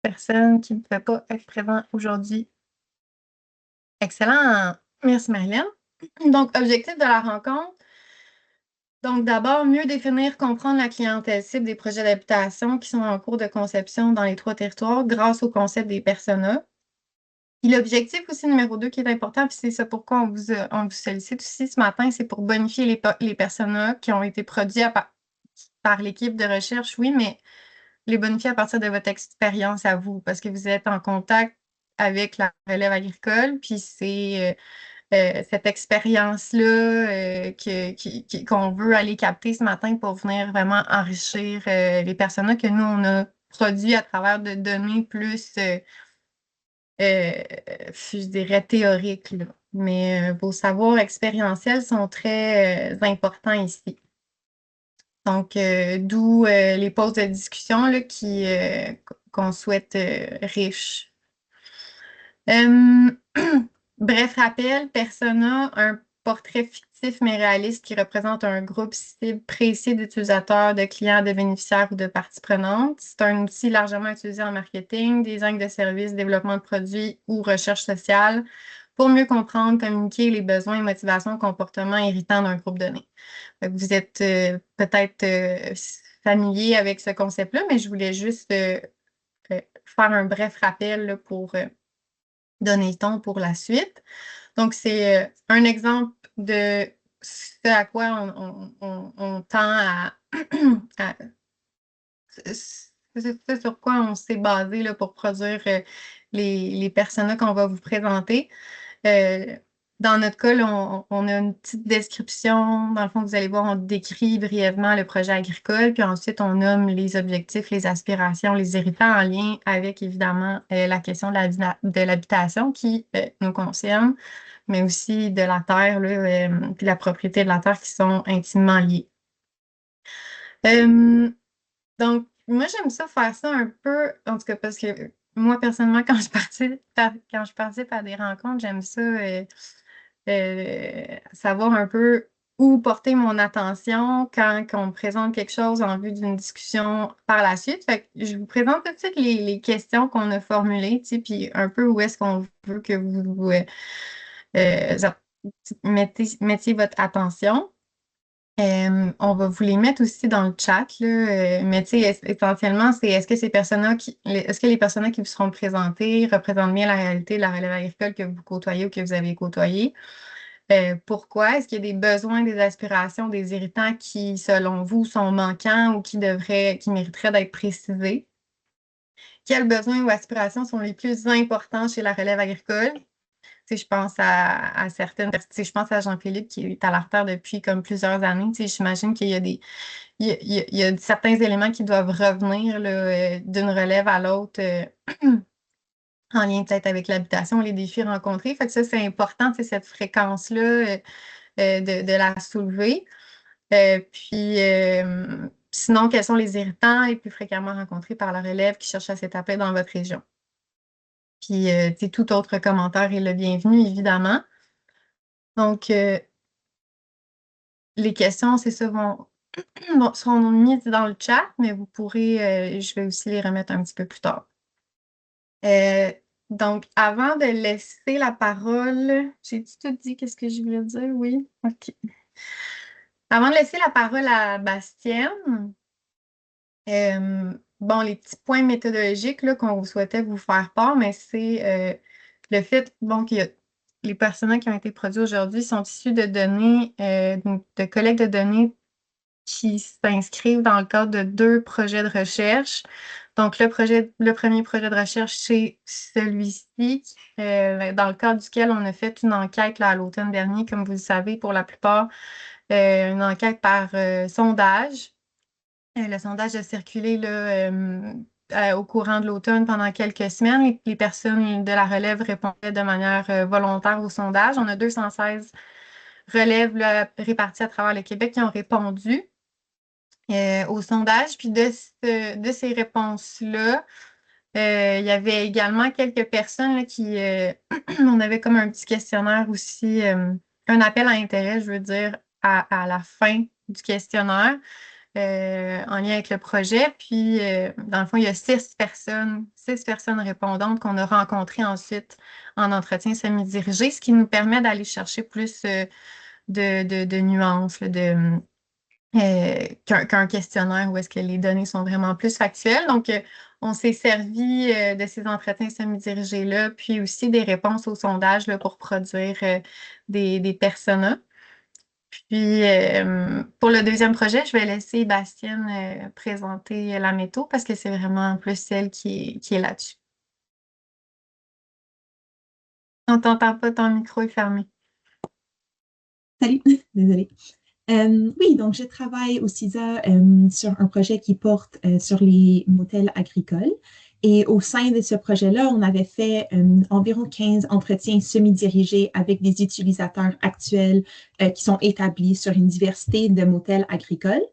personne qui ne pouvait pas être présent aujourd'hui. Excellent. Merci, Marilyn. Donc, objectif de la rencontre. Donc, d'abord, mieux définir, comprendre la clientèle cible des projets d'habitation qui sont en cours de conception dans les 3 territoires grâce au concept des personas. Puis l'objectif aussi numéro 2 qui est important, puis c'est ça pourquoi on vous sollicite aussi ce matin, c'est pour bonifier les personas qui ont été produits par l'équipe de recherche, oui, mais les bonifier à partir de votre expérience à vous, parce que vous êtes en contact avec la relève agricole, puis c'est cette expérience-là qu'on veut aller capter ce matin pour venir vraiment enrichir les personas que nous, on a produits à travers de données plus, je dirais, théoriques, là. Mais vos savoirs expérientiels sont très importants ici. Donc, d'où les pauses de discussion là, qu'on souhaite riches. Bref rappel, persona, un portrait fictif mais réaliste qui représente un groupe cible précis d'utilisateurs, de clients, de bénéficiaires ou de parties prenantes. C'est un outil largement utilisé en marketing, design de services, développement de produits ou recherche sociale pour mieux comprendre, communiquer les besoins, motivations, comportements irritants d'un groupe donné. Vous êtes peut-être familier avec ce concept-là, mais je voulais juste faire un bref rappel là, pour donner le ton pour la suite. Donc, c'est un exemple de ce à quoi on tend c'est sur quoi on s'est basé là, pour produire les personas qu'on va vous présenter. Dans notre cas, là, on a une petite description. Dans le fond, vous allez voir, on décrit brièvement le projet agricole, puis ensuite, on nomme les objectifs, les aspirations, les irritants en lien avec, évidemment, la question de l'habitation qui nous concerne, mais aussi de la terre, là, puis la propriété de la terre qui sont intimement liées. Donc, moi, j'aime ça faire ça un peu, en tout cas, parce que moi, personnellement, quand je participe à des rencontres, j'aime ça savoir un peu où porter mon attention quand on me présente quelque chose en vue d'une discussion par la suite. Fait que je vous présente tout de suite les questions qu'on a formulées, tu sais, puis un peu où est-ce qu'on veut que vous euh, mettiez votre attention. On va vous les mettre aussi dans le chat, là, mais tu sais, essentiellement, c'est est-ce que est-ce que les personnes qui vous seront présentées représentent bien la réalité de la relève agricole que vous côtoyez ou que vous avez côtoyé? Pourquoi? Est-ce qu'il y a des besoins, des aspirations, des irritants qui, selon vous, sont manquants ou qui mériteraient d'être précisés? Quels besoins ou aspirations sont les plus importants chez la relève agricole? Tu sais, je pense à certaines personnes, tu sais, je pense à Jean-Philippe qui est à la retraite depuis comme plusieurs années. Tu sais, j'imagine qu'il y a il y a certains éléments qui doivent revenir là, d'une relève à l'autre en lien peut-être avec l'habitation, les défis rencontrés. Fait que ça, c'est important, tu sais, cette fréquence-là de la soulever. Sinon, quels sont les irritants les plus fréquemment rencontrés par la relève qui cherche à s'établir dans votre région? Puis, tu sais, tout autre commentaire est le bienvenu, évidemment. Donc, les questions, c'est ça, seront mises dans le chat, mais vous pourrez, je vais aussi les remettre un petit peu plus tard. Donc, avant de laisser la parole, j'ai tout dit, qu'est-ce que je voulais dire? Oui, OK. Avant de laisser la parole à Bastienne, bon, les petits points méthodologiques là, qu'on souhaitait vous faire part, mais c'est le fait bon, les personnages qui ont été produits aujourd'hui sont issus de données, de collecte de données qui s'inscrivent dans le cadre de 2 projets de recherche. Donc, le premier projet de recherche, c'est celui-ci, dans le cadre duquel on a fait une enquête là, à l'automne dernier, comme vous le savez, pour la plupart, une enquête par sondage. Le sondage a circulé là, au courant de l'automne pendant quelques semaines. Les personnes de la relève répondaient de manière volontaire au sondage. On a 216 relèves là, réparties à travers le Québec qui ont répondu au sondage. Puis de ces réponses-là, il y avait également quelques personnes là, qui... on avait comme un petit questionnaire aussi, un appel à intérêt, je veux dire, à la fin du questionnaire. en lien avec le projet. Puis, dans le fond, il y a 6 personnes répondantes qu'on a rencontrées ensuite en entretien semi-dirigé, ce qui nous permet d'aller chercher plus de nuances, qu'un questionnaire où est-ce que les données sont vraiment plus factuelles. Donc, on s'est servi de ces entretiens semi-dirigés-là, puis aussi des réponses au sondage là, pour produire des personas. Puis, pour le deuxième projet, je vais laisser Bastienne présenter la méthode parce que c'est vraiment plus celle qui est là-dessus. On t'entend pas, ton micro est fermé. Salut, désolée. Oui, donc je travaille au CISA sur un projet qui porte sur les motels agricoles. Et au sein de ce projet-là, on avait fait environ 15 entretiens semi-dirigés avec des utilisateurs actuels qui sont établis sur une diversité de motels agricoles.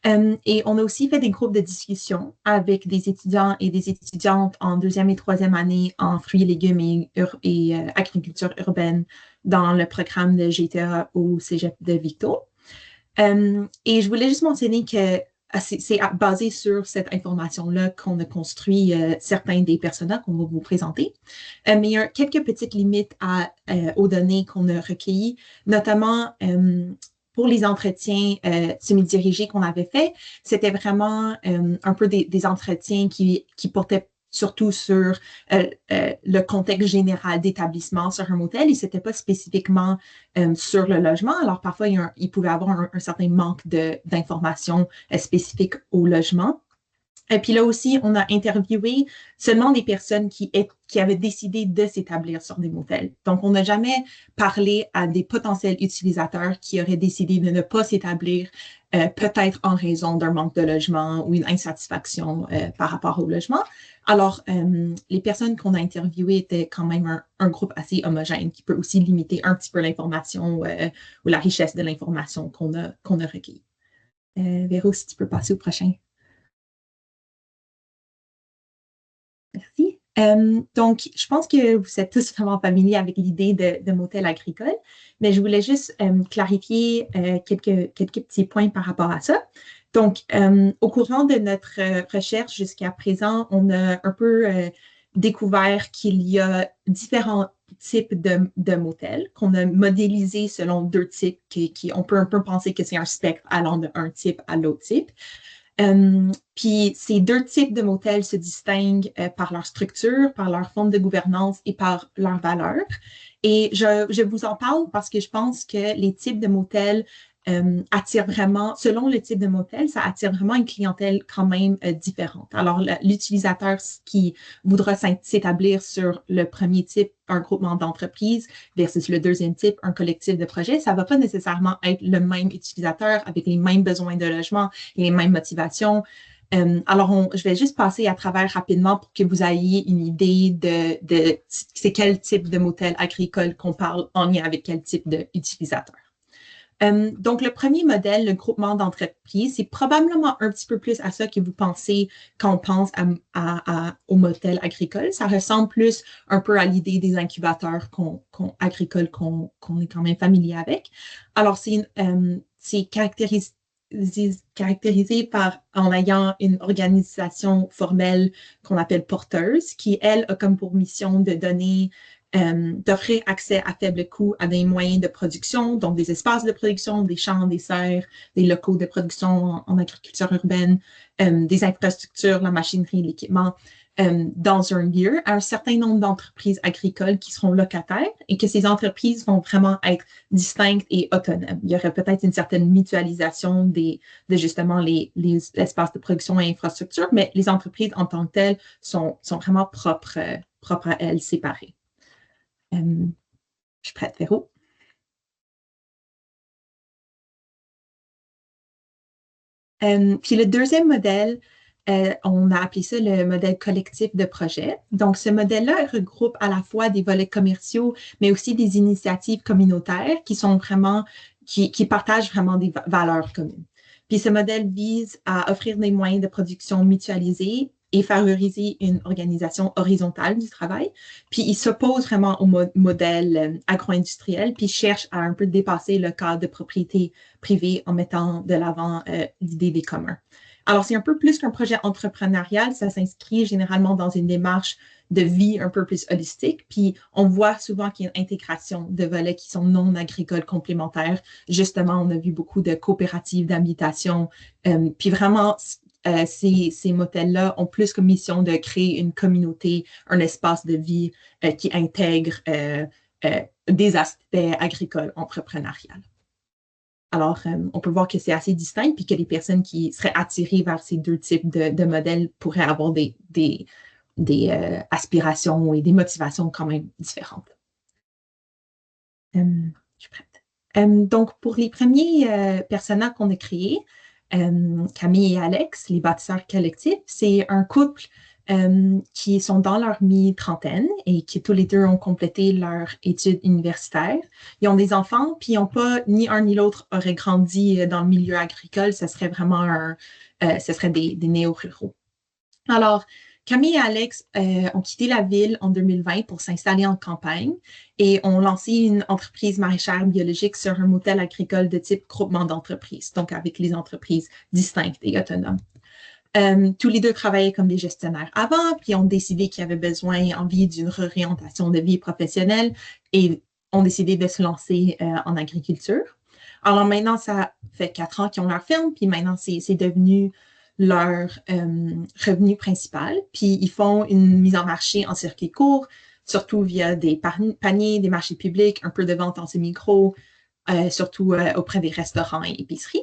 Et on a aussi fait des groupes de discussion avec des étudiants et des étudiantes en deuxième et troisième année en fruits et légumes et agriculture urbaine dans le programme de GTA au Cégep de Victo. Et je voulais juste mentionner que c'est basé sur cette information-là qu'on a construit certains des personnages qu'on va vous présenter. Mais il y a quelques petites limites aux données qu'on a recueillies, notamment pour les entretiens semi-dirigés qu'on avait faits. C'était vraiment un peu des entretiens qui portaient surtout sur le contexte général d'établissement sur un motel et c'était pas spécifiquement sur le logement. Alors parfois, il pouvait y avoir un certain manque d'informations spécifiques au logement. Et puis là aussi, on a interviewé seulement des personnes qui avaient décidé de s'établir sur des motels. Donc, on n'a jamais parlé à des potentiels utilisateurs qui auraient décidé de ne pas s'établir, peut-être en raison d'un manque de logement ou une insatisfaction par rapport au logement. Alors, les personnes qu'on a interviewées étaient quand même un groupe assez homogène qui peut aussi limiter un petit peu l'information ou la richesse de l'information qu'on a recueillie. Véro, si tu peux passer au prochain. Merci. Donc, je pense que vous êtes tous vraiment familiers avec l'idée de motel agricole, mais je voulais juste clarifier quelques petits points par rapport à ça. Donc, au courant de notre recherche jusqu'à présent, on a un peu découvert qu'il y a différents types de motels qu'on a modélisés selon 2 types on peut un peu penser que c'est un spectre allant d'un type à l'autre type. Puis ces 2 types de motels se distinguent par leur structure, par leur forme de gouvernance et par leurs valeurs. Et je vous en parle parce que je pense que les types de motels attirent vraiment, selon le type de motel, ça attire vraiment une clientèle quand même différente. Alors, l'utilisateur qui voudra s'établir sur le premier type, un groupement d'entreprises, versus le deuxième type, un collectif de projets, ça ne va pas nécessairement être le même utilisateur avec les mêmes besoins de logement et les mêmes motivations. Alors, je vais juste passer à travers rapidement pour que vous ayez une idée de c'est quel type de motel agricole qu'on parle en lien avec quel type d'utilisateur. Donc, le premier modèle, le groupement d'entreprise, c'est probablement un petit peu plus à ça que vous pensez quand on pense au modèle agricole. Ça ressemble plus un peu à l'idée des incubateurs agricoles qu'on est quand même familier avec. Alors, c'est caractérisé en ayant une organisation formelle qu'on appelle porteuse, qui, elle, a comme pour mission de donner d'offrir accès à faible coût à des moyens de production, donc des espaces de production, des champs, des serres, des locaux de production en agriculture urbaine, des infrastructures, la machinerie, l'équipement, dans un lieu à un certain nombre d'entreprises agricoles qui seront locataires et que ces entreprises vont vraiment être distinctes et autonomes. Il y aurait peut-être une certaine mutualisation de justement les espaces de production et infrastructures, mais les entreprises en tant que telles sont vraiment propres à elles, séparées. Je suis prête, Véro. Puis le deuxième modèle, on a appelé ça le modèle collectif de projet. Donc, ce modèle-là regroupe à la fois des volets commerciaux, mais aussi des initiatives communautaires qui partagent vraiment des valeurs communes. Puis ce modèle vise à offrir des moyens de production mutualisés et favoriser une organisation horizontale du travail. Puis ils s'opposent vraiment au modèle agro-industriel, puis cherchent à un peu dépasser le cadre de propriété privée en mettant de l'avant l'idée des communs. Alors, c'est un peu plus qu'un projet entrepreneurial, ça s'inscrit généralement dans une démarche de vie un peu plus holistique. Puis, on voit souvent qu'il y a une intégration de volets qui sont non agricoles complémentaires. Justement, on a vu beaucoup de coopératives d'habitation. Puis vraiment, ces modèles-là ont plus comme mission de créer une communauté, un espace de vie qui intègre des aspects agricoles entrepreneuriales. Alors, on peut voir que c'est assez distinct, puis que les personnes qui seraient attirées vers ces deux types de modèles pourraient avoir des aspirations et des motivations quand même différentes. Je suis prête. Donc, pour les premiers personnages qu'on a créés, Camille et Alex, les bâtisseurs collectifs, c'est un couple qui sont dans leur mi-trentaine et qui tous les deux ont complété leur études universitaires. Ils ont des enfants, puis ils n'ont pas, ni un ni l'autre aurait grandi dans le milieu agricole. Ce serait vraiment ce serait des néo-ruraux. Alors, Camille et Alex ont quitté la ville en 2020 pour s'installer en campagne et ont lancé une entreprise maraîchère biologique sur un modèle agricole de type groupement d'entreprises, donc avec les entreprises distinctes et autonomes. Tous les deux travaillaient comme des gestionnaires avant, puis ont décidé qu'ils avaient besoin, envie d'une réorientation de vie professionnelle et ont décidé de se lancer en agriculture. Alors maintenant, ça fait 4 ans qu'ils ont leur ferme, puis maintenant, c'est devenu leur revenu principal. Puis ils font une mise en marché en circuit court, surtout via des paniers, des marchés publics, un peu de vente en semi-gros, surtout auprès des restaurants et épiceries.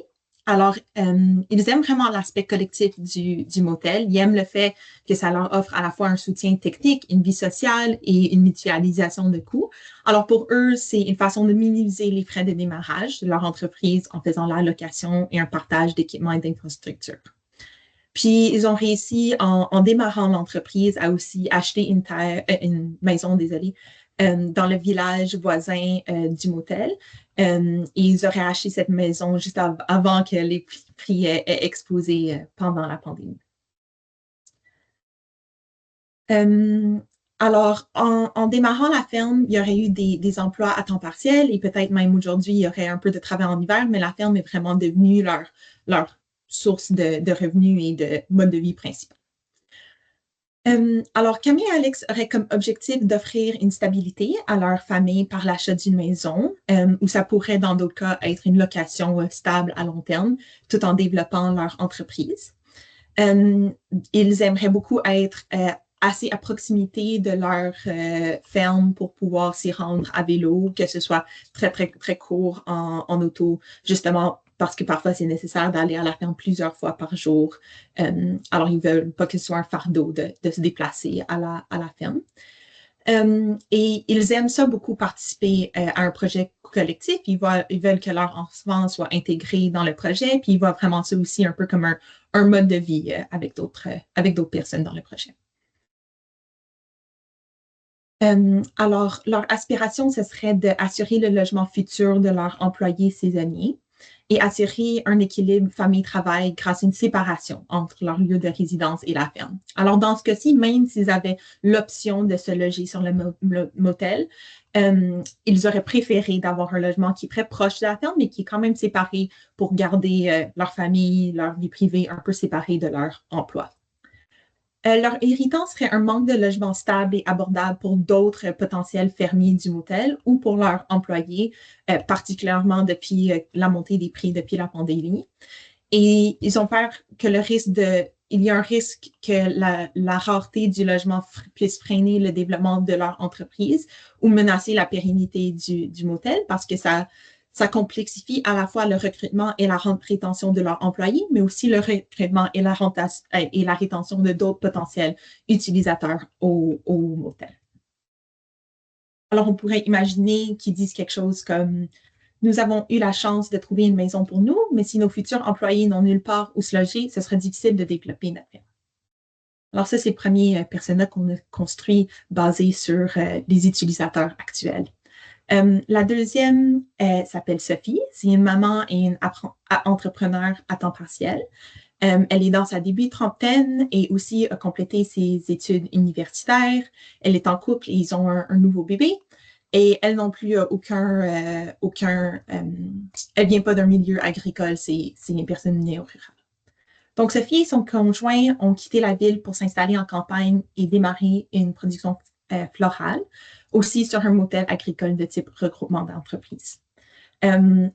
Alors, ils aiment vraiment l'aspect collectif du motel. Ils aiment le fait que ça leur offre à la fois un soutien technique, une vie sociale et une mutualisation de coûts. Alors, pour eux, c'est une façon de minimiser les frais de démarrage de leur entreprise en faisant la location et un partage d'équipements et d'infrastructures. Puis, ils ont réussi, en démarrant l'entreprise, à aussi acheter une maison, dans le village voisin du motel. Et ils auraient acheté cette maison juste avant que les prix aient explosé pendant la pandémie. Alors, en démarrant la ferme, il y aurait eu des emplois à temps partiel et peut-être même aujourd'hui, il y aurait un peu de travail en hiver, mais la ferme est vraiment devenue leur source de revenus et de mode de vie principal. Alors, Camille et Alex auraient comme objectif d'offrir une stabilité à leur famille par l'achat d'une maison, ou ça pourrait, dans d'autres cas, être une location stable à long terme, tout en développant leur entreprise. Ils aimeraient beaucoup être assez à proximité de leur ferme pour pouvoir s'y rendre à vélo, que ce soit très, très, très court en auto, justement parce que parfois c'est nécessaire d'aller à la ferme plusieurs fois par jour. Alors, ils ne veulent pas que ce soit un fardeau de se déplacer à la ferme. Et ils aiment ça beaucoup participer à un projet collectif. Ils veulent que leur enfant soit intégré dans le projet, puis ils voient vraiment ça aussi un peu comme un mode de vie avec d'autres personnes dans le projet. Alors, leur aspiration, ce serait d'assurer le logement futur de leurs employés saisonniers et assurer un équilibre famille-travail grâce à une séparation entre leur lieu de résidence et la ferme. Alors, dans ce cas-ci, même s'ils avaient l'option de se loger sur le motel, ils auraient préféré d'avoir un logement qui est très proche de la ferme, mais qui est quand même séparé pour garder leur famille, leur vie privée un peu séparée de leur emploi. Leur irritant serait un manque de logement stable et abordable pour d'autres potentiels fermiers du motel ou pour leurs employés, particulièrement depuis la montée des prix depuis la pandémie. Et ils ont peur que il y a un risque que la rareté du logement puisse freiner le développement de leur entreprise ou menacer la pérennité du motel parce que ça complexifie à la fois le recrutement et la rétention de leurs employés, mais aussi le recrutement et la rétention de d'autres potentiels utilisateurs au motel. Alors, on pourrait imaginer qu'ils disent quelque chose comme « Nous avons eu la chance de trouver une maison pour nous, mais si nos futurs employés n'ont nulle part où se loger, ce serait difficile de développer notre firme. » Alors ça, c'est le premier persona qu'on a construit basé sur les utilisateurs actuels. La deuxième s'appelle Sophie. C'est une maman et une entrepreneur à temps partiel. Elle est dans sa début trentaine et aussi a complété ses études universitaires. Elle est en couple et ils ont un nouveau bébé. Et elle non plus a elle vient pas d'un milieu agricole, c'est une personne néo-rurale. Donc, Sophie et son conjoint ont quitté la ville pour s'installer en campagne et démarrer une production florale, aussi sur un modèle agricole de type regroupement d'entreprises.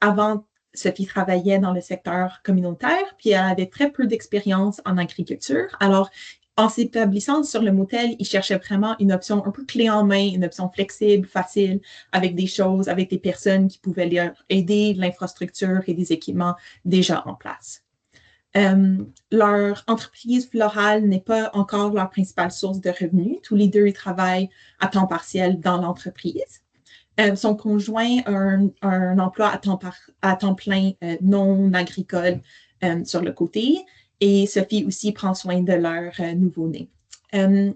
Avant, Sophie travaillait dans le secteur communautaire, puis elle avait très peu d'expérience en agriculture. Alors, en s'établissant sur le motel, ils cherchaient vraiment une option un peu clé en main, une option flexible, facile, avec des choses, avec des personnes qui pouvaient leur aider, de l'infrastructure et des équipements déjà en place. Leur entreprise florale n'est pas encore leur principale source de revenus. Tous les deux, ils travaillent à temps partiel dans l'entreprise. Son conjoint a un emploi à temps plein non agricole sur le côté et Sophie aussi prend soin de leur nouveau-né.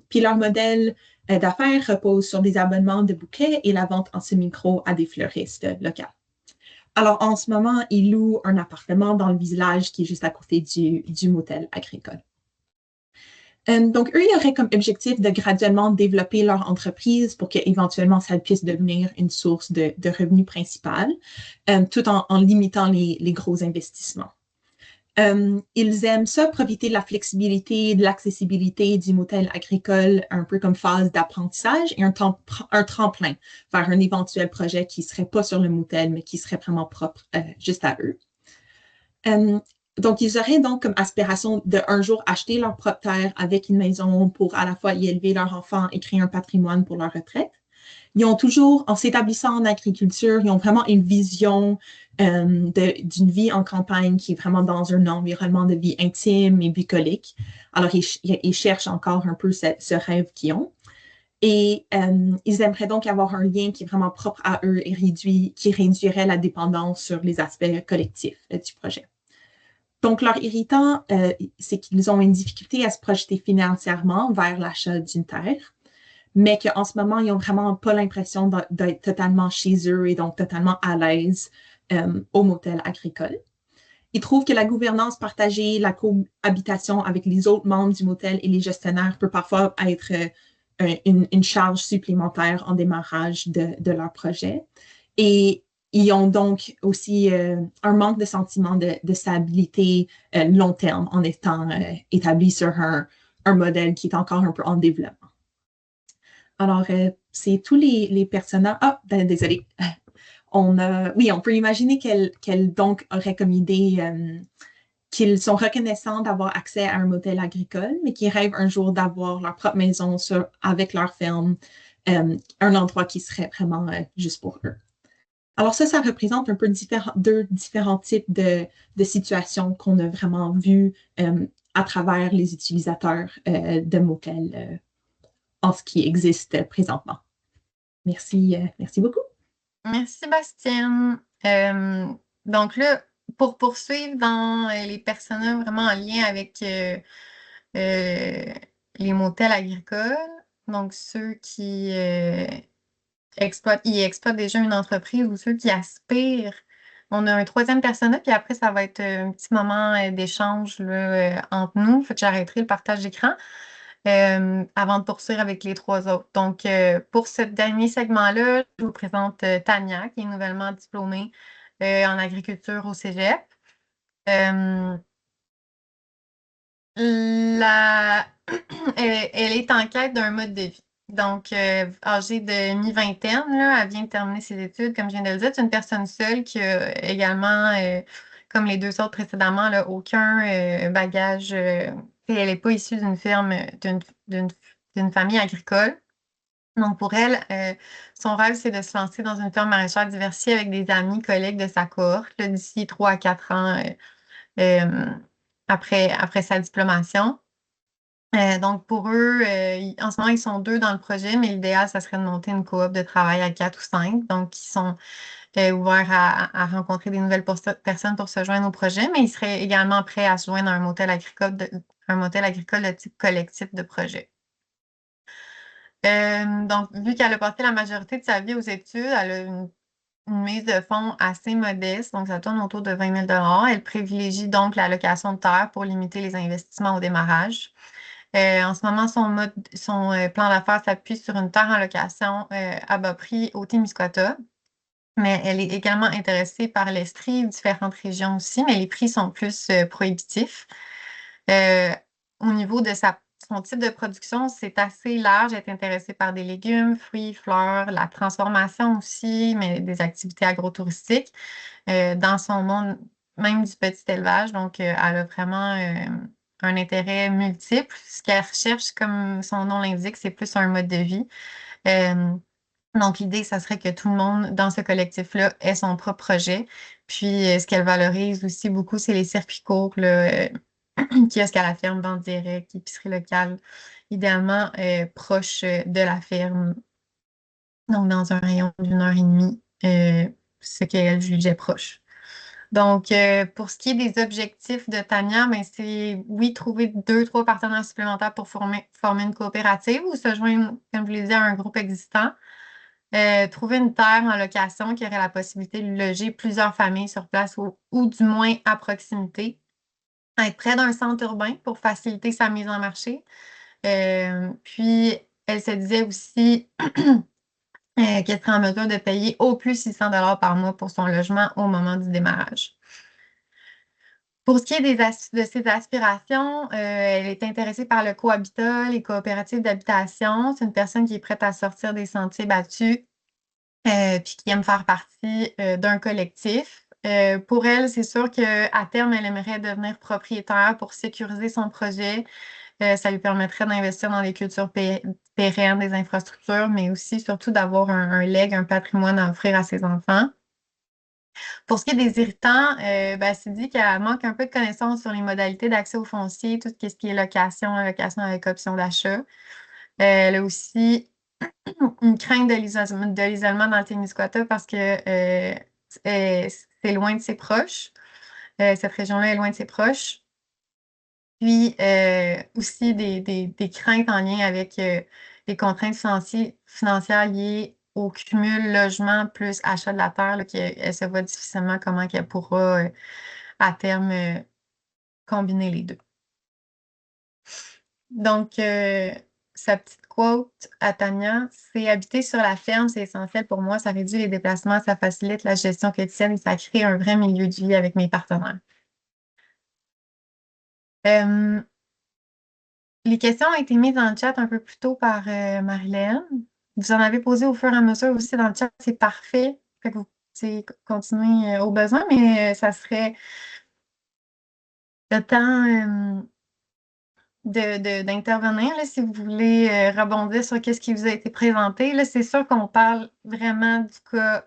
Puis leur modèle d'affaires repose sur des abonnements de bouquets et la vente en semi-micro à des fleuristes locaux. Alors, en ce moment, ils louent un appartement dans le village qui est juste à côté du motel agricole. Donc, eux, ils auraient comme objectif de graduellement développer leur entreprise pour qu'éventuellement, ça puisse devenir une source de revenus principal, tout en limitant les gros investissements. Ils aiment ça, profiter de la flexibilité, de l'accessibilité du motel agricole, un peu comme phase d'apprentissage et un tremplin vers un éventuel projet qui serait pas sur le motel, mais qui serait vraiment propre juste à eux. Donc, ils auraient donc comme aspiration de un jour acheter leur propre terre avec une maison pour à la fois y élever leurs enfants et créer un patrimoine pour leur retraite. Ils ont toujours, en s'établissant en agriculture, ils ont vraiment une vision d'une vie en campagne qui est vraiment dans un environnement de vie intime et bucolique. Alors, ils cherchent encore un peu ce rêve qu'ils ont. Et ils aimeraient donc avoir un lien qui est vraiment propre à eux et qui réduirait la dépendance sur les aspects collectifs du projet. Donc, leur irritant, c'est qu'ils ont une difficulté à se projeter financièrement vers l'achat d'une terre, mais qu'en ce moment, ils n'ont vraiment pas l'impression d'être totalement chez eux et donc totalement à l'aise au motel agricole. Ils trouvent que la gouvernance partagée, la cohabitation avec les autres membres du motel et les gestionnaires peut parfois être une charge supplémentaire en démarrage de leur projet. Et ils ont donc aussi un manque de sentiment de stabilité long terme en étant établis sur un modèle qui est encore un peu en développement. Alors, c'est tous les personnages. Ah, désolé. Oui, on peut imaginer qu'elle donc aurait comme idée qu'ils sont reconnaissants d'avoir accès à un modèle agricole, mais qu'ils rêvent un jour d'avoir leur propre maison avec leur ferme, un endroit qui serait vraiment juste pour eux. Alors ça représente un peu deux différents types de situations qu'on a vraiment vues à travers les utilisateurs de motels en ce qui existe présentement. Merci beaucoup. Merci, Bastien. Donc là, pour poursuivre dans les personnages vraiment en lien avec les motels agricoles, donc ceux qui exploitent déjà une entreprise ou ceux qui aspirent. On a un troisième personnage, puis après, ça va être un petit moment d'échange entre nous. Fait que j'arrêterai le partage d'écran avant de poursuivre avec les trois autres. Donc, pour ce dernier segment-là, je vous présente Tania, qui est nouvellement diplômée en agriculture au Cégep. Euh, la... elle est en quête d'un mode de vie. Donc, âgée de mi-vingtaine, là, elle vient de terminer ses études, comme je viens de le dire. C'est une personne seule qui a également, comme les deux autres précédemment, là, aucun bagage. Elle n'est pas issue d'une ferme, d'une famille agricole. Donc, pour elle, son rêve, c'est de se lancer dans une ferme maraîchère diversifiée avec des amis, collègues de sa cohorte, là, d'ici 3 à 4 ans après sa diplomation. Donc, pour eux, en ce moment, ils sont deux dans le projet, mais l'idéal, ça serait de monter une coop de travail à 4 ou 5. Donc, ils sont ouverts à rencontrer des nouvelles personnes pour se joindre au projet, mais ils seraient également prêts à se joindre à un motel agricole de type collectif de projet. Donc, vu qu'elle a passé la majorité de sa vie aux études, elle a une une mise de fonds assez modeste, donc ça tourne autour de 20 000 $. Elle privilégie donc la location de terre pour limiter les investissements au démarrage. En ce moment, son plan d'affaires s'appuie sur une terre en location à bas prix au Témiscouata, mais elle est également intéressée par l'Estrie, différentes régions aussi, mais les prix sont plus prohibitifs. Au niveau de son type de production, c'est assez large. Elle est intéressée par des légumes, fruits, fleurs, la transformation aussi, mais des activités agrotouristiques dans son monde, même du petit élevage. Donc, elle a vraiment un intérêt multiple. Ce qu'elle recherche, comme son nom l'indique, c'est plus un mode de vie. Donc, l'idée, ça serait que tout le monde dans ce collectif-là ait son propre projet. Puis, ce qu'elle valorise aussi beaucoup, c'est les circuits courts, là, kiosque à la ferme, vente directe, épicerie locale, idéalement proche de la ferme, donc dans un rayon d'1 heure et demie, ce qu'elle jugeait proche. Donc, pour ce qui est des objectifs de Tania, ben, c'est, oui, trouver 2, 3 partenaires supplémentaires pour former une coopérative ou se joindre, comme je l'ai dit, à un groupe existant. Trouver une terre en location qui aurait la possibilité de loger plusieurs familles sur place ou du moins à proximité. Être près d'un centre urbain pour faciliter sa mise en marché. Puis, elle se disait aussi qu'elle serait en mesure de payer au plus 600 $ par mois pour son logement au moment du démarrage. Pour ce qui est de ses aspirations, elle est intéressée par le cohabitat, les coopératives d'habitation. C'est une personne qui est prête à sortir des sentiers battus, puis qui aime faire partie d'un collectif. Pour elle, c'est sûr qu'à terme, elle aimerait devenir propriétaire pour sécuriser son projet. Ça lui permettrait d'investir dans des cultures pérennes, des infrastructures, mais aussi surtout d'avoir un legs, un patrimoine à offrir à ses enfants. Pour ce qui est des irritants, ben, c'est dit qu'elle manque un peu de connaissances sur les modalités d'accès au foncier, tout ce qui est location avec option d'achat. Elle a aussi une crainte de l'isolement dans le Témiscouata parce que c'est loin de ses proches. Cette région-là est loin de ses proches. Puis aussi des craintes en lien avec les contraintes financières liées au cumul logement plus achat de la terre, là, qu'elle se voit difficilement comment qu'elle pourra à terme combiner les deux. Donc, sa petite quote à Tania, c'est habiter sur la ferme, c'est essentiel pour moi, ça réduit les déplacements, ça facilite la gestion quotidienne et ça crée un vrai milieu de vie avec mes partenaires. Les questions ont été mises dans le chat un peu plus tôt par Marilyn. Vous en avez posé au fur et à mesure aussi dans le chat, c'est parfait. Fait que vous continuez au besoin, mais ça serait le temps d'intervenir là, si vous voulez rebondir sur ce qui vous a été présenté. Là, c'est sûr qu'on parle vraiment du cas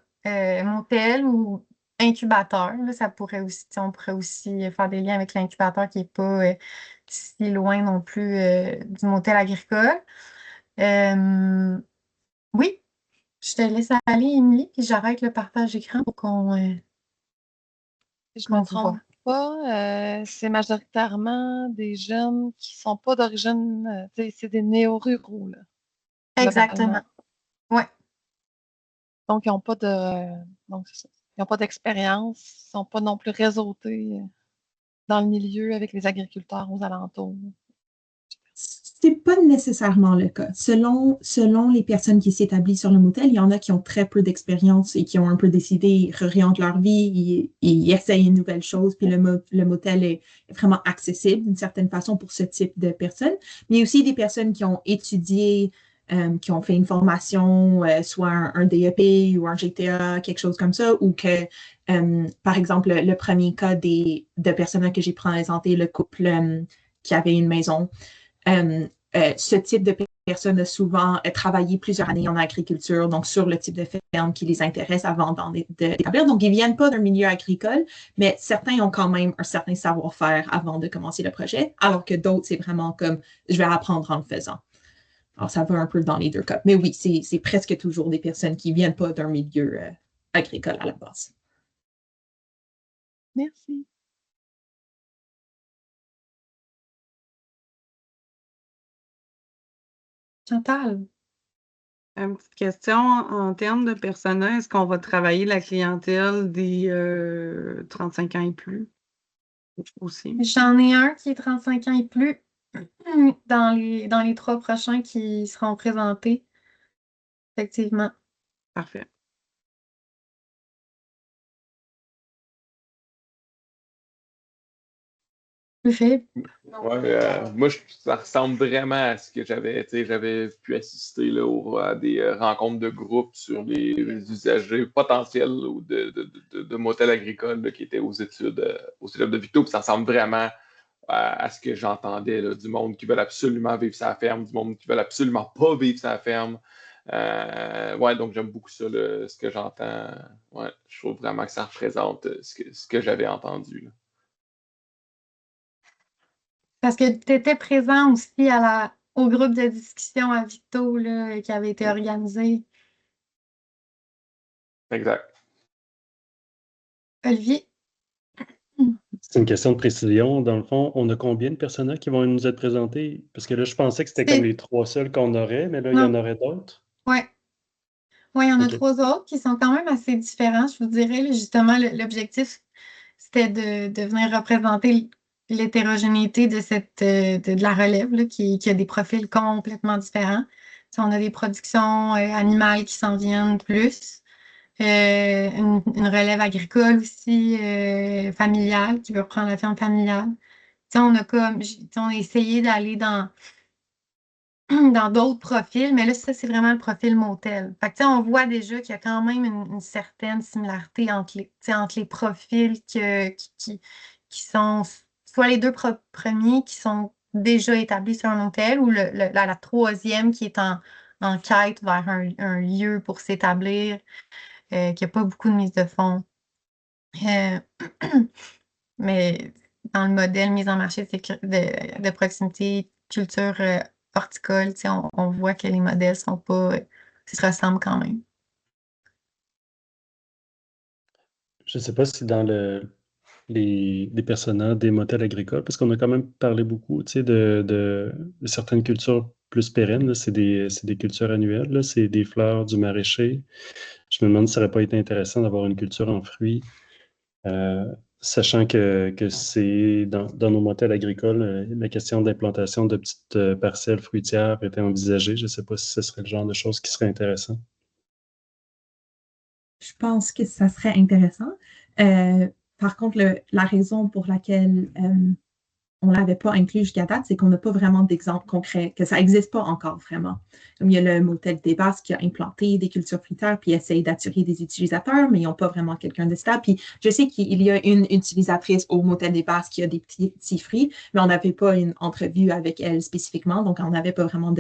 motel ou incubateur. Là, ça pourrait aussi, on pourrait aussi faire des liens avec l'incubateur qui n'est pas si loin non plus du motel agricole. Oui, je te laisse aller, Émilie, puis j'arrête le partage d'écran pour Si je me qu'on se trompe voit. pas, c'est majoritairement des jeunes qui sont pas d'origine, c'est des néo-ruraux, là, globalement. Exactement. Oui, Donc, ils n'ont pas donc, c'est ça. Ils n'ont pas d'expérience, ils sont pas non plus réseautés dans le milieu avec les agriculteurs aux alentours. C'est pas nécessairement le cas. Selon les personnes qui s'établissent sur le motel, il y en a qui ont très peu d'expérience et qui ont un peu décidé, ils réorientent leur vie, ils essayent une nouvelle chose, puis le motel est vraiment accessible d'une certaine façon pour ce type de personnes. Mais il y a aussi des personnes qui ont étudié, qui ont fait une formation, soit un DEP ou un GTA, quelque chose comme ça, ou que, par exemple, le premier cas de personnes que j'ai présenté, le couple qui avait une maison, ce type de personnes a souvent travaillé plusieurs années en agriculture, donc sur le type de ferme qui les intéresse avant d'établir. Donc, ils ne viennent pas d'un milieu agricole, mais certains ont quand même un certain savoir-faire avant de commencer le projet, alors que d'autres, c'est vraiment comme je vais apprendre en le faisant. Alors, ça va un peu dans les deux cas. Mais oui, c'est presque toujours des personnes qui ne viennent pas d'un milieu agricole à la base. Merci. Chantal. Une petite question en termes de persona, est-ce qu'on va travailler la clientèle des 35 ans et plus aussi? J'en ai un qui est 35 ans et plus dans les 3 prochains qui seront présentés, effectivement. Parfait. Philippe? Ouais, moi, ça ressemble vraiment à ce que j'avais pu assister là, à des rencontres de groupe sur les usagers potentiels ou de motels agricoles là, qui étaient aux études de Victo. Puis ça ressemble vraiment à ce que j'entendais, là, du monde qui veulent absolument vivre sa ferme, du monde qui veulent absolument pas vivre sa ferme. Ouais, donc j'aime beaucoup ça, là, ce que j'entends. Ouais, je trouve vraiment que ça représente ce que j'avais entendu, là. Parce que tu étais présent aussi au groupe de discussion à Victo là, qui avait été organisé. Exact. Olivier? C'est une question de précision. Dans le fond, on a combien de personnages qui vont nous être présentés? Parce que là, je pensais que c'était comme les 3 seuls qu'on aurait, mais là, il y en aurait d'autres. Ouais. Oui, il y en a Ok. 3 autres qui sont quand même assez différents, je vous dirais. Là, justement, l'objectif, c'était de venir représenter l'hétérogénéité de la relève, là, qui a des profils complètement différents. Tu sais, on a des productions animales qui s'en viennent plus, une relève agricole aussi, familiale, qui veut reprendre la ferme familiale. Tu sais, on a essayé d'aller dans d'autres profils, mais là, ça, c'est vraiment le profil motel. Fait que, tu sais, on voit déjà qu'il y a quand même une certaine similarité entre les profils qui sont soit les 2 premiers qui sont déjà établis sur un hôtel ou la troisième qui est en quête vers un lieu pour s'établir, qui n'a pas beaucoup de mise de fonds. Euh, mais dans le modèle mise en marché de proximité, culture horticole, tu sais, on voit que les modèles sont pas, se ressemblent quand même. Je ne sais pas si dans les personnages des motels agricoles, parce qu'on a quand même parlé beaucoup, tu sais, de certaines cultures plus pérennes, là. C'est des cultures annuelles, là. C'est des fleurs, du maraîcher. Je me demande si ça n'aurait pas été intéressant d'avoir une culture en fruits, euh, sachant que c'est dans nos motels agricoles, la question d'implantation de petites parcelles fruitières était envisagée. Je ne sais pas si ce serait le genre de choses qui serait intéressant. Je pense que ça serait intéressant. Par contre, la raison pour laquelle on ne l'avait pas inclus jusqu'à date, c'est qu'on n'a pas vraiment d'exemple concret, que ça n'existe pas encore vraiment. Comme il y a le motel des Basques qui a implanté des cultures fruitières puis essaye d'attirer des utilisateurs, mais ils n'ont pas vraiment quelqu'un de stable. Puis je sais qu'il y a une utilisatrice au motel des Basques qui a des petits fruits, mais on n'avait pas une entrevue avec elle spécifiquement, donc on n'avait pas vraiment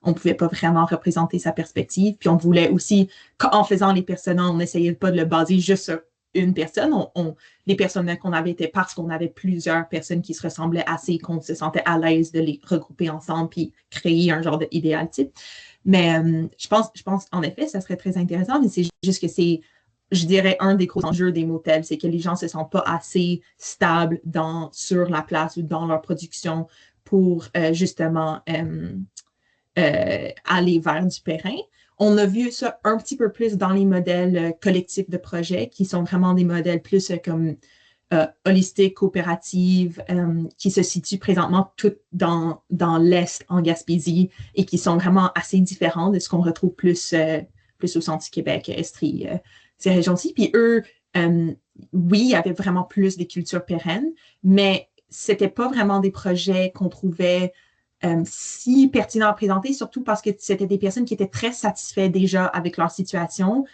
on ne pouvait pas vraiment représenter sa perspective. Puis on voulait aussi, en faisant les personnages, on n'essayait pas de le baser juste sur une personne. Les personnes qu'on avait étaient parce qu'on avait plusieurs personnes qui se ressemblaient assez, qu'on se sentait à l'aise de les regrouper ensemble puis créer un genre d'idéal type. Mais je pense, en effet, ça serait très intéressant, mais c'est juste que c'est, je dirais, un des gros enjeux des motels, c'est que les gens ne se sentent pas assez stables sur la place ou dans leur production pour justement aller vers du périn. On a vu ça un petit peu plus dans les modèles collectifs de projet, qui sont vraiment des modèles plus comme holistiques, coopératives, qui se situent présentement toutes dans l'Est, en Gaspésie, et qui sont vraiment assez différents de ce qu'on retrouve plus au centre du Québec, Estrie, ces régions-ci. Puis eux, oui, il y avait vraiment plus des cultures pérennes, mais c'était pas vraiment des projets qu'on trouvait si pertinent à présenter, surtout parce que c'était des personnes qui étaient très satisfaites déjà avec leur situation,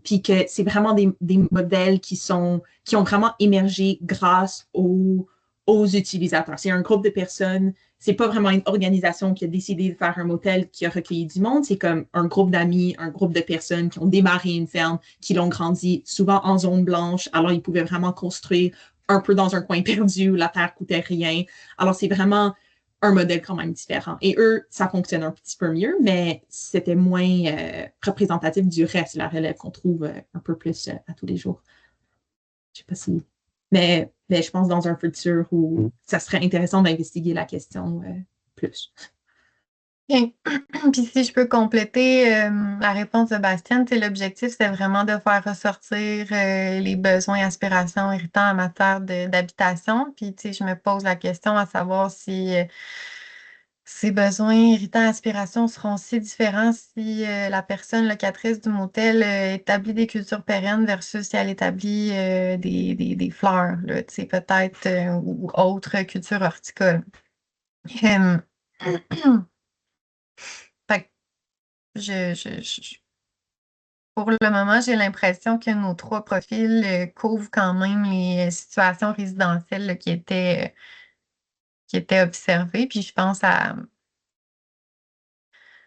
puis que c'est vraiment des modèles qui ont vraiment émergé grâce aux utilisateurs. C'est un groupe de personnes, c'est pas vraiment une organisation qui a décidé de faire un motel qui a recueilli du monde, c'est comme un groupe d'amis, un groupe de personnes qui ont démarré une ferme, qui l'ont grandi souvent en zone blanche, alors ils pouvaient vraiment construire un peu dans un coin perdu où la terre coûtait rien. Alors c'est vraiment un modèle quand même différent. Et eux, ça fonctionne un petit peu mieux, mais c'était moins représentatif du reste de la relève qu'on trouve un peu plus à tous les jours. Je sais pas si... Mais je pense dans un futur où ça serait intéressant d'investiguer la question plus. Bien. Puis si je peux compléter la réponse de Bastien, l'objectif, c'est vraiment de faire ressortir les besoins, aspirations, irritants en matière d'habitation. Puis je me pose la question à savoir si ces besoins, irritants, aspirations seront si différents si la personne locatrice du motel établit des cultures pérennes versus si elle établit des fleurs, là, peut-être, ou autres cultures horticoles. Euh, Fait que pour le moment, j'ai l'impression que nos trois profils couvrent quand même les situations résidentielles là, qui étaient observées. Puis je pense à,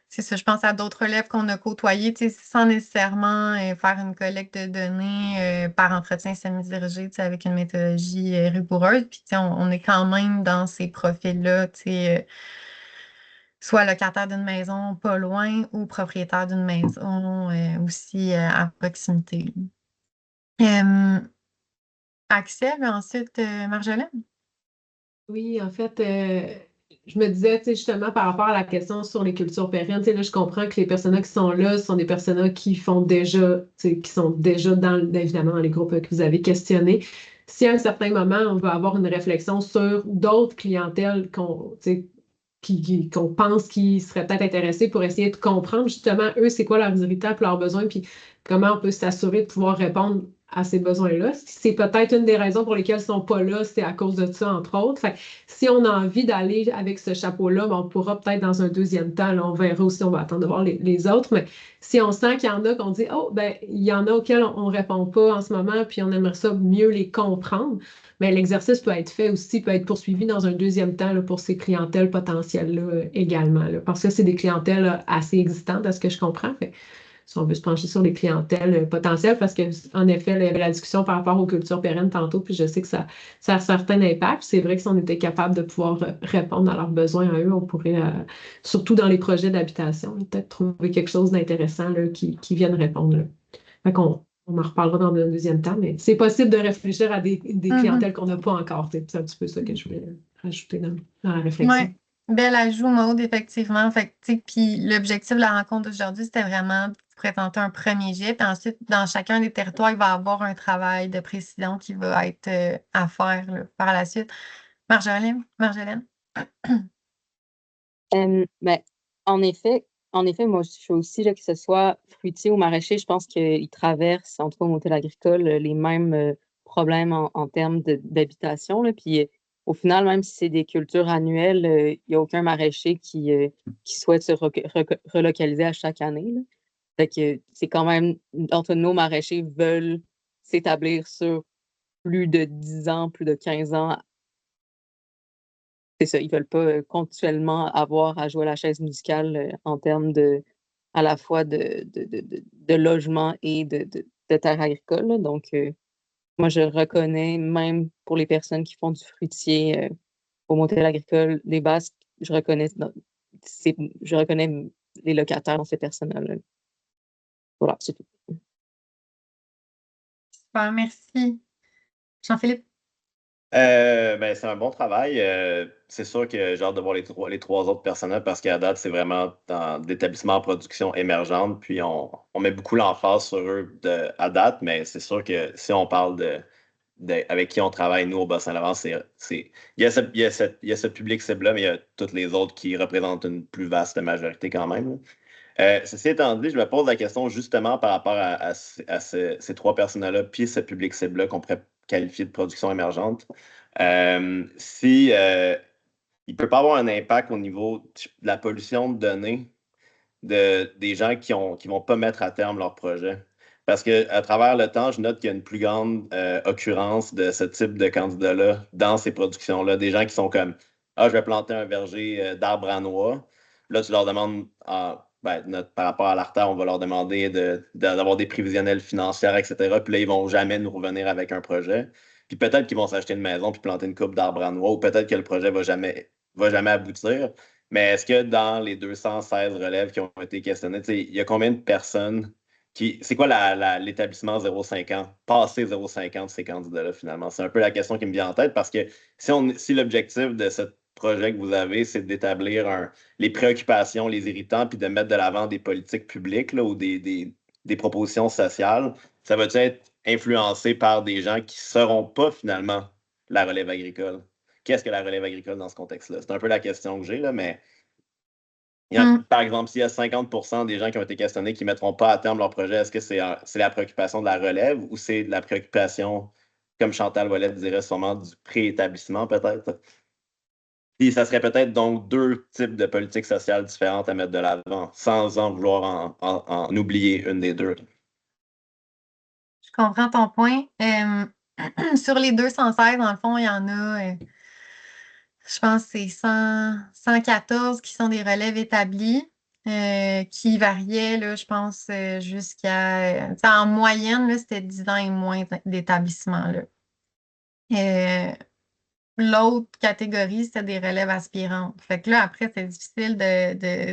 c'est ça, je pense à d'autres élèves qu'on a côtoyés, sans nécessairement faire une collecte de données par entretien semi-dirigé, avec une méthodologie rigoureuse. Puis on est quand même dans ces profils-là, soit locataire d'une maison pas loin ou propriétaire d'une maison aussi à proximité. Axel, ensuite Marjolaine. Oui, en fait, je me disais, justement, par rapport à la question sur les cultures pérennes, là, je comprends que les personnes qui sont là sont des personnes qui font déjà, qui sont déjà évidemment, dans les groupes que vous avez questionnés. Si à un certain moment, on va avoir une réflexion sur d'autres clientèles qu'on pense qui seraient peut-être intéressés pour essayer de comprendre justement, eux, c'est quoi leurs irritables, leurs besoins, puis comment on peut s'assurer de pouvoir répondre à ces besoins-là. C'est peut-être une des raisons pour lesquelles ils ne sont pas là, c'est à cause de ça, entre autres. Fait que si on a envie d'aller avec ce chapeau-là, on pourra peut-être dans un deuxième temps, là, on verra aussi, on va attendre de voir les autres, mais si on sent qu'il y en a qu'on dit, oh, ben, il y en a auxquels on ne répond pas en ce moment, puis on aimerait ça mieux les comprendre, mais l'exercice peut être fait aussi, peut être poursuivi dans un deuxième temps là, pour ces clientèles potentielles-là également. Là, parce que c'est des clientèles assez existantes, à ce que je comprends. Fait, si on veut se pencher sur les clientèles potentielles, parce qu'en effet, il y avait la discussion par rapport aux cultures pérennes tantôt, puis je sais que ça a un certain impact. C'est vrai que si on était capable de pouvoir répondre à leurs besoins à eux, on pourrait, surtout dans les projets d'habitation, peut-être trouver quelque chose d'intéressant qui vienne répondre. Là. Fait qu'on on en reparlera dans le deuxième temps, mais c'est possible de réfléchir à des clientèles qu'on n'a pas encore. C'est un petit peu ça que je voulais rajouter dans la réflexion. Oui, bel ajout, Maude, effectivement. Fait que, puis l'objectif de la rencontre d'aujourd'hui, c'était vraiment de présenter un premier jet. Puis ensuite, dans chacun des territoires, il va y avoir un travail de précision qui va être à faire là, par la suite. Marjolaine? Ben, en effet, moi, je fais aussi, là, que ce soit fruitier ou maraîcher, je pense qu'ils traversent, en tout cas au motel agricole, les mêmes problèmes en termes d'habitation. Puis au final, même si c'est des cultures annuelles, il n'y a aucun maraîcher qui souhaite se relocaliser à chaque année. Là. Fait que c'est quand même, entre nos maraîchers veulent s'établir sur plus de 10 ans, plus de 15 ans. C'est ça, ils veulent pas continuellement avoir à jouer à la chaise musicale en termes à la fois de logement et de terres agricoles. Là. Donc, moi, je reconnais, même pour les personnes qui font du fruitier au motel agricole des Basques, je reconnais les locataires dans ces personnes-là. Voilà, c'est tout. Super, merci. Jean-Philippe? Ben, c'est un bon travail. C'est sûr que j'ai hâte de voir les trois autres personnages parce qu'à date, c'est vraiment dans d'établissements en production émergente. Puis on met beaucoup l'emphase sur eux à date, mais c'est sûr que si on parle avec qui on travaille, nous, au Bas-Saint-Laurent, il y a ce public cible-là, mais il y a toutes les autres qui représentent une plus vaste majorité quand même. Ceci étant dit, je me pose la question justement par rapport à ces trois personnes-là, puis ce public cible-là qu'on pourrait qualifier de production émergente. Si il ne peut pas avoir un impact au niveau de la pollution de données des gens qui ne vont pas mettre à terme leur projet. Parce qu'à travers le temps, je note qu'il y a une plus grande occurrence de ce type de candidats-là dans ces productions-là. Des gens qui sont comme ah, je vais planter un verger d'arbres à noix. Là, tu leur demandes par rapport à l'ARTA, on va leur demander d'avoir des prévisionnels financiers, etc. Puis là, ils ne vont jamais nous revenir avec un projet. Puis peut-être qu'ils vont s'acheter une maison puis planter une coupe d'arbres à noix, ou peut-être que le projet va jamais aboutir. Mais est-ce que dans les 216 relèves qui ont été questionnées, il y a combien de personnes c'est quoi l'établissement 0,50, passer 0,50 de ces candidats-là, finalement? C'est un peu la question qui me vient en tête parce que si l'objectif de cette projet que vous avez, c'est d'établir les préoccupations, les irritants, puis de mettre de l'avant des politiques publiques là, ou des propositions sociales, ça va être influencé par des gens qui ne seront pas finalement la relève agricole? Qu'est-ce que la relève agricole dans ce contexte-là? C'est un peu la question que j'ai, là, mais par exemple, s'il y a 50% des gens qui ont été questionnés qui ne mettront pas à terme leur projet, est-ce que c'est la préoccupation de la relève ou c'est de la préoccupation, comme Chantal Ouellette dirait sûrement, du préétablissement peut-être? Puis ça serait peut-être donc deux types de politiques sociales différentes à mettre de l'avant, sans en vouloir en oublier une des deux. Je comprends ton point. Sur les 216, dans le fond, il y en a, je pense que c'est 114 qui sont des relèves établies, qui variaient, là, je pense, jusqu'à... en moyenne, là, c'était 10 ans et moins d'établissement. L'autre catégorie, c'était des relèves aspirantes. Fait que là, après, c'est difficile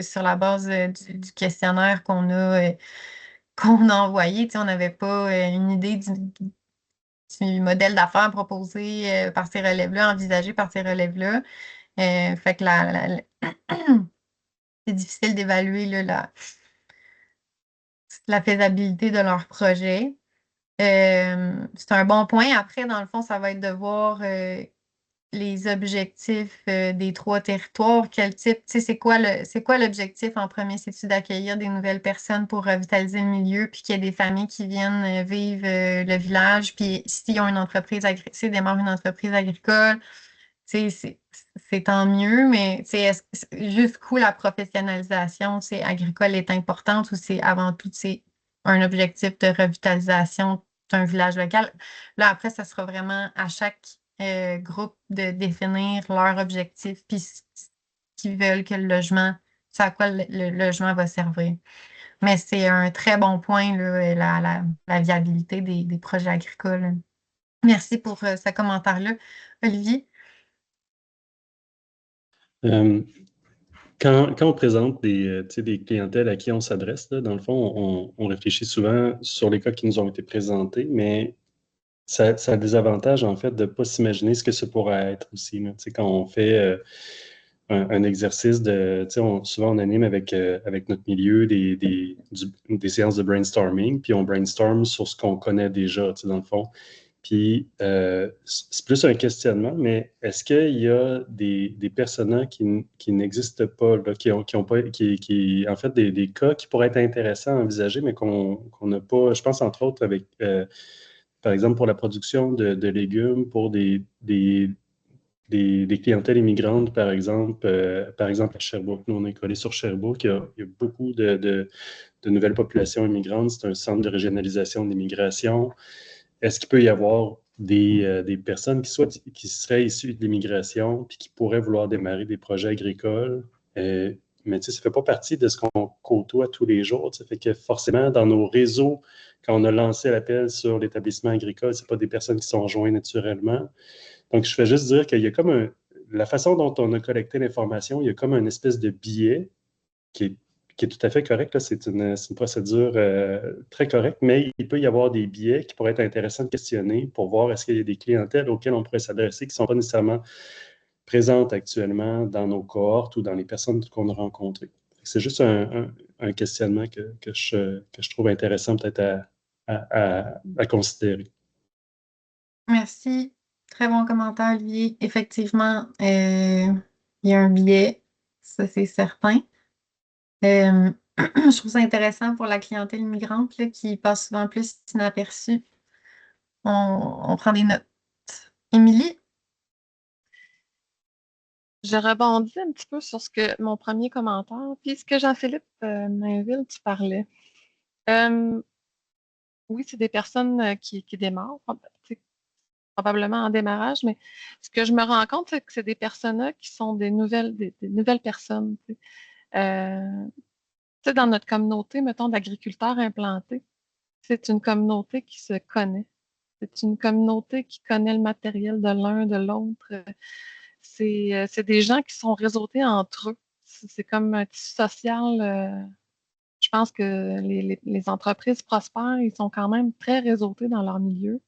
sur la base du questionnaire qu'on a envoyé. On n'avait pas une idée du modèle d'affaires proposé par ces relèves-là, envisagé par ces relèves-là. Fait que c'est difficile d'évaluer là, la faisabilité de leur projet. C'est un bon point. Après, dans le fond, ça va être de voir les objectifs des 3 territoires. Quel type, c'est quoi l'objectif en premier? C'est-tu d'accueillir des nouvelles personnes pour revitaliser le milieu, puis qu'il y ait des familles qui viennent vivre le village, puis s'ils ont une entreprise agricole, s'ils démarrent une entreprise agricole, c'est tant mieux, mais jusqu'où la professionnalisation agricole est importante ou c'est avant tout un objectif de revitalisation d'un village local. Là, après, ça sera vraiment à chaque groupe de définir leur objectif puis ce qu'ils veulent que le logement, c'est à quoi le logement va servir. Mais c'est un très bon point, là, la viabilité des projets agricoles. Merci pour ce commentaire-là. Olivier? Quand on présente des clientèles à qui on s'adresse, dans le fond, on réfléchit souvent sur les cas qui nous ont été présentés, mais ça a des avantages, en fait, de ne pas s'imaginer ce que ça pourrait être aussi. Là. Quand on fait un exercice souvent on anime avec notre milieu des séances de brainstorming, puis on brainstorm sur ce qu'on connaît déjà, dans le fond. Puis, c'est plus un questionnement, mais est-ce qu'il y a des personnages qui n'existent pas, là, qui ont pas, en fait, des cas qui pourraient être intéressants à envisager, mais qu'on n'a pas, je pense entre autres avec, par exemple, pour la production de légumes, pour des clientèles immigrantes, par exemple à Sherbrooke. Nous, on est collé sur Sherbrooke. Il y a beaucoup de nouvelles populations immigrantes. C'est un centre de régionalisation de l'immigration. Est-ce qu'il peut y avoir des personnes qui seraient issues de l'immigration puis qui pourraient vouloir démarrer des projets agricoles? Mais ça ne fait pas partie de ce qu'on côtoie tous les jours. Ça fait que forcément, dans nos réseaux, quand on a lancé l'appel sur l'établissement agricole, ce pas des personnes qui sont rejointes naturellement. Donc, je fais juste dire qu'il y a comme la façon dont on a collecté l'information, il y a comme une espèce de biais qui est tout à fait correct. Là. C'est une procédure très correcte, mais il peut y avoir des biais qui pourraient être intéressants de questionner pour voir est-ce qu'il y a des clientèles auxquelles on pourrait s'adresser qui ne sont pas nécessairement présentes actuellement dans nos cohortes ou dans les personnes qu'on a rencontrées. C'est juste un questionnement que je trouve intéressant peut-être à considérer. Merci. Très bon commentaire, Olivier. Effectivement, il y a un biais, ça c'est certain. Je trouve ça intéressant pour la clientèle immigrante là, qui passe souvent plus inaperçue. On prend des notes. Émilie? Je rebondis un petit peu sur mon premier commentaire, puis ce que Jean-Philippe Mainville, tu parlais. Oui, c'est des personnes qui démarrent, probablement en démarrage, mais ce que je me rends compte, c'est que c'est des personnes qui sont des nouvelles personnes. Dans notre communauté, mettons, d'agriculteurs implantés, c'est une communauté qui se connaît. C'est une communauté qui connaît le matériel de l'un, de l'autre. C'est des gens qui sont réseautés entre eux. C'est comme un tissu social. Je pense que les entreprises prospèrent, ils sont quand même très réseautés dans leur milieu.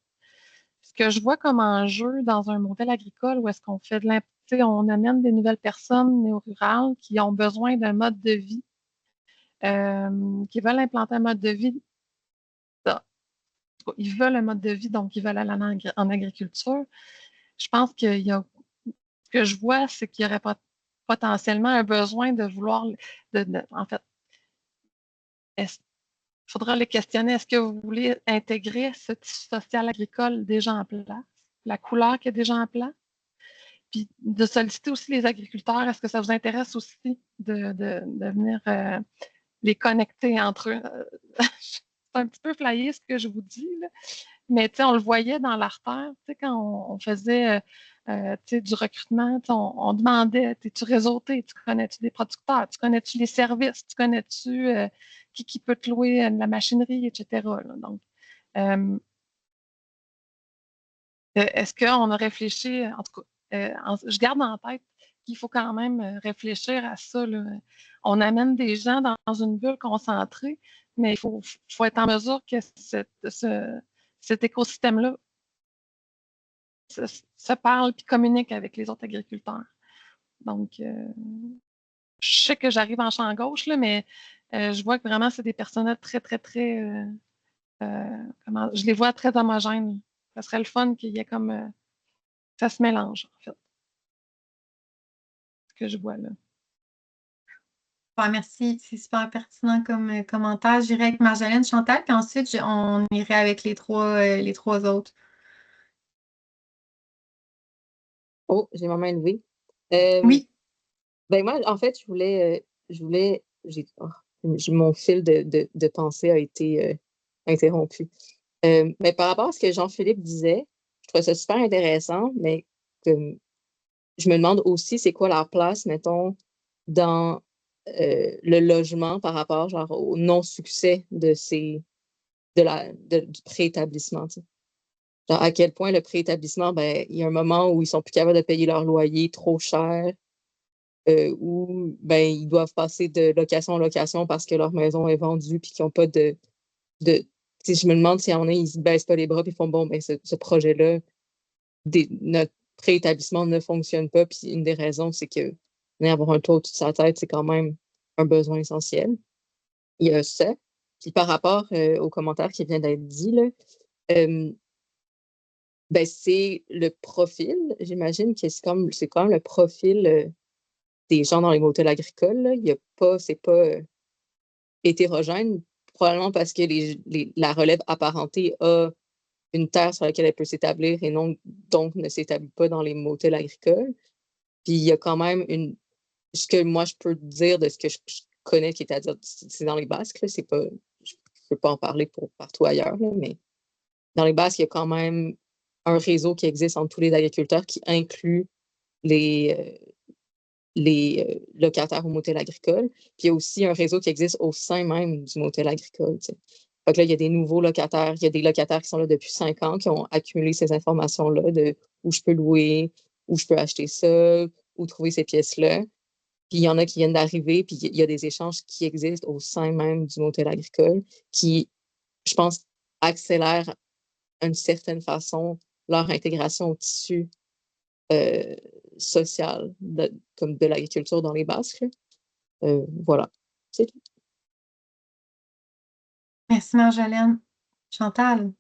Ce que je vois comme enjeu dans un modèle agricole où est-ce qu'on fait on amène des nouvelles personnes néo-rurales qui ont besoin d'un mode de vie, qui veulent implanter un mode de vie. Ils veulent un mode de vie, donc ils veulent aller en agriculture. Je pense qu'il y a ce que je vois, c'est qu'il y aurait potentiellement un besoin de vouloir, en fait, il faudra les questionner. Est-ce que vous voulez intégrer ce tissu social agricole déjà en place, la couleur qui est déjà en place? Puis de solliciter aussi les agriculteurs. Est-ce que ça vous intéresse aussi de venir les connecter entre eux? C'est un petit peu flyé ce que je vous dis, là. Mais on le voyait dans l'artère, quand on faisait du recrutement, on demandait, es-tu réseauté, tu connais-tu des producteurs, tu connais-tu les services, tu connais-tu qui peut te louer de la machinerie, etc. Là. Donc, est-ce qu'on a réfléchi, en tout cas, je garde en tête qu'il faut quand même réfléchir à ça, là. On amène des gens dans une bulle concentrée, mais il faut être en mesure que cet écosystème-là se parle et communique avec les autres agriculteurs. Donc, je sais que j'arrive en champ gauche, là, mais je vois que vraiment, c'est des personnes très, très, très... je les vois très homogènes. Ça serait le fun qu'il y ait comme... ça se mélange, en fait. Ce que je vois là. Ouais, merci, c'est super pertinent comme commentaire. J'irai avec Marjolaine, Chantal, puis ensuite, on irait avec les trois autres. Oh, j'ai ma main levée. Oui. Ben moi, en fait, mon fil de pensée a été interrompu. Mais par rapport à ce que Jean-Philippe disait, je trouvais ça super intéressant, mais je me demande aussi c'est quoi leur place, mettons, dans le logement par rapport genre, au non-succès du préétablissement. Tu sais. Genre, à quel point le préétablissement, ben, il y a un moment où ils sont plus capables de payer leur loyer trop cher, où ben, ils doivent passer de location en location parce que leur maison est vendue et qu'ils n'ont pas de je me demande s'il y en a, ils ne se baissent pas les bras et font bon, ben, ce projet-là, notre préétablissement ne fonctionne pas. Puis une des raisons, c'est que avoir un toit au-dessus de sa tête, c'est quand même un besoin essentiel. Il y a ça. Puis par rapport au commentaire qui vient d'être dit, là, ben, c'est le profil. J'imagine que c'est quand même le profil des gens dans les motels agricoles. Là. C'est pas hétérogène, probablement parce que la relève apparentée a une terre sur laquelle elle peut s'établir et donc ne s'établit pas dans les motels agricoles. Puis il y a quand même ce que moi je peux dire de ce que je connais, qui est à dire, c'est dans les Basques, là, je ne peux pas en parler partout ailleurs, là, mais dans les Basques, il y a quand même un réseau qui existe entre tous les agriculteurs qui inclut les locataires au motel agricole. Puis il y a aussi un réseau qui existe au sein même du motel agricole. T'sais. Fait que là, il y a des nouveaux locataires, il y a des locataires qui sont là depuis 5 ans, qui ont accumulé ces informations-là de où je peux louer, où je peux acheter ça, où trouver ces pièces-là. Puis il y en a qui viennent d'arriver, puis il y a des échanges qui existent au sein même du motel agricole qui, je pense, accélèrent d'une certaine façon leur intégration au tissu social comme de l'agriculture dans les Basques. Voilà, c'est tout. Merci Marjolaine. Chantal?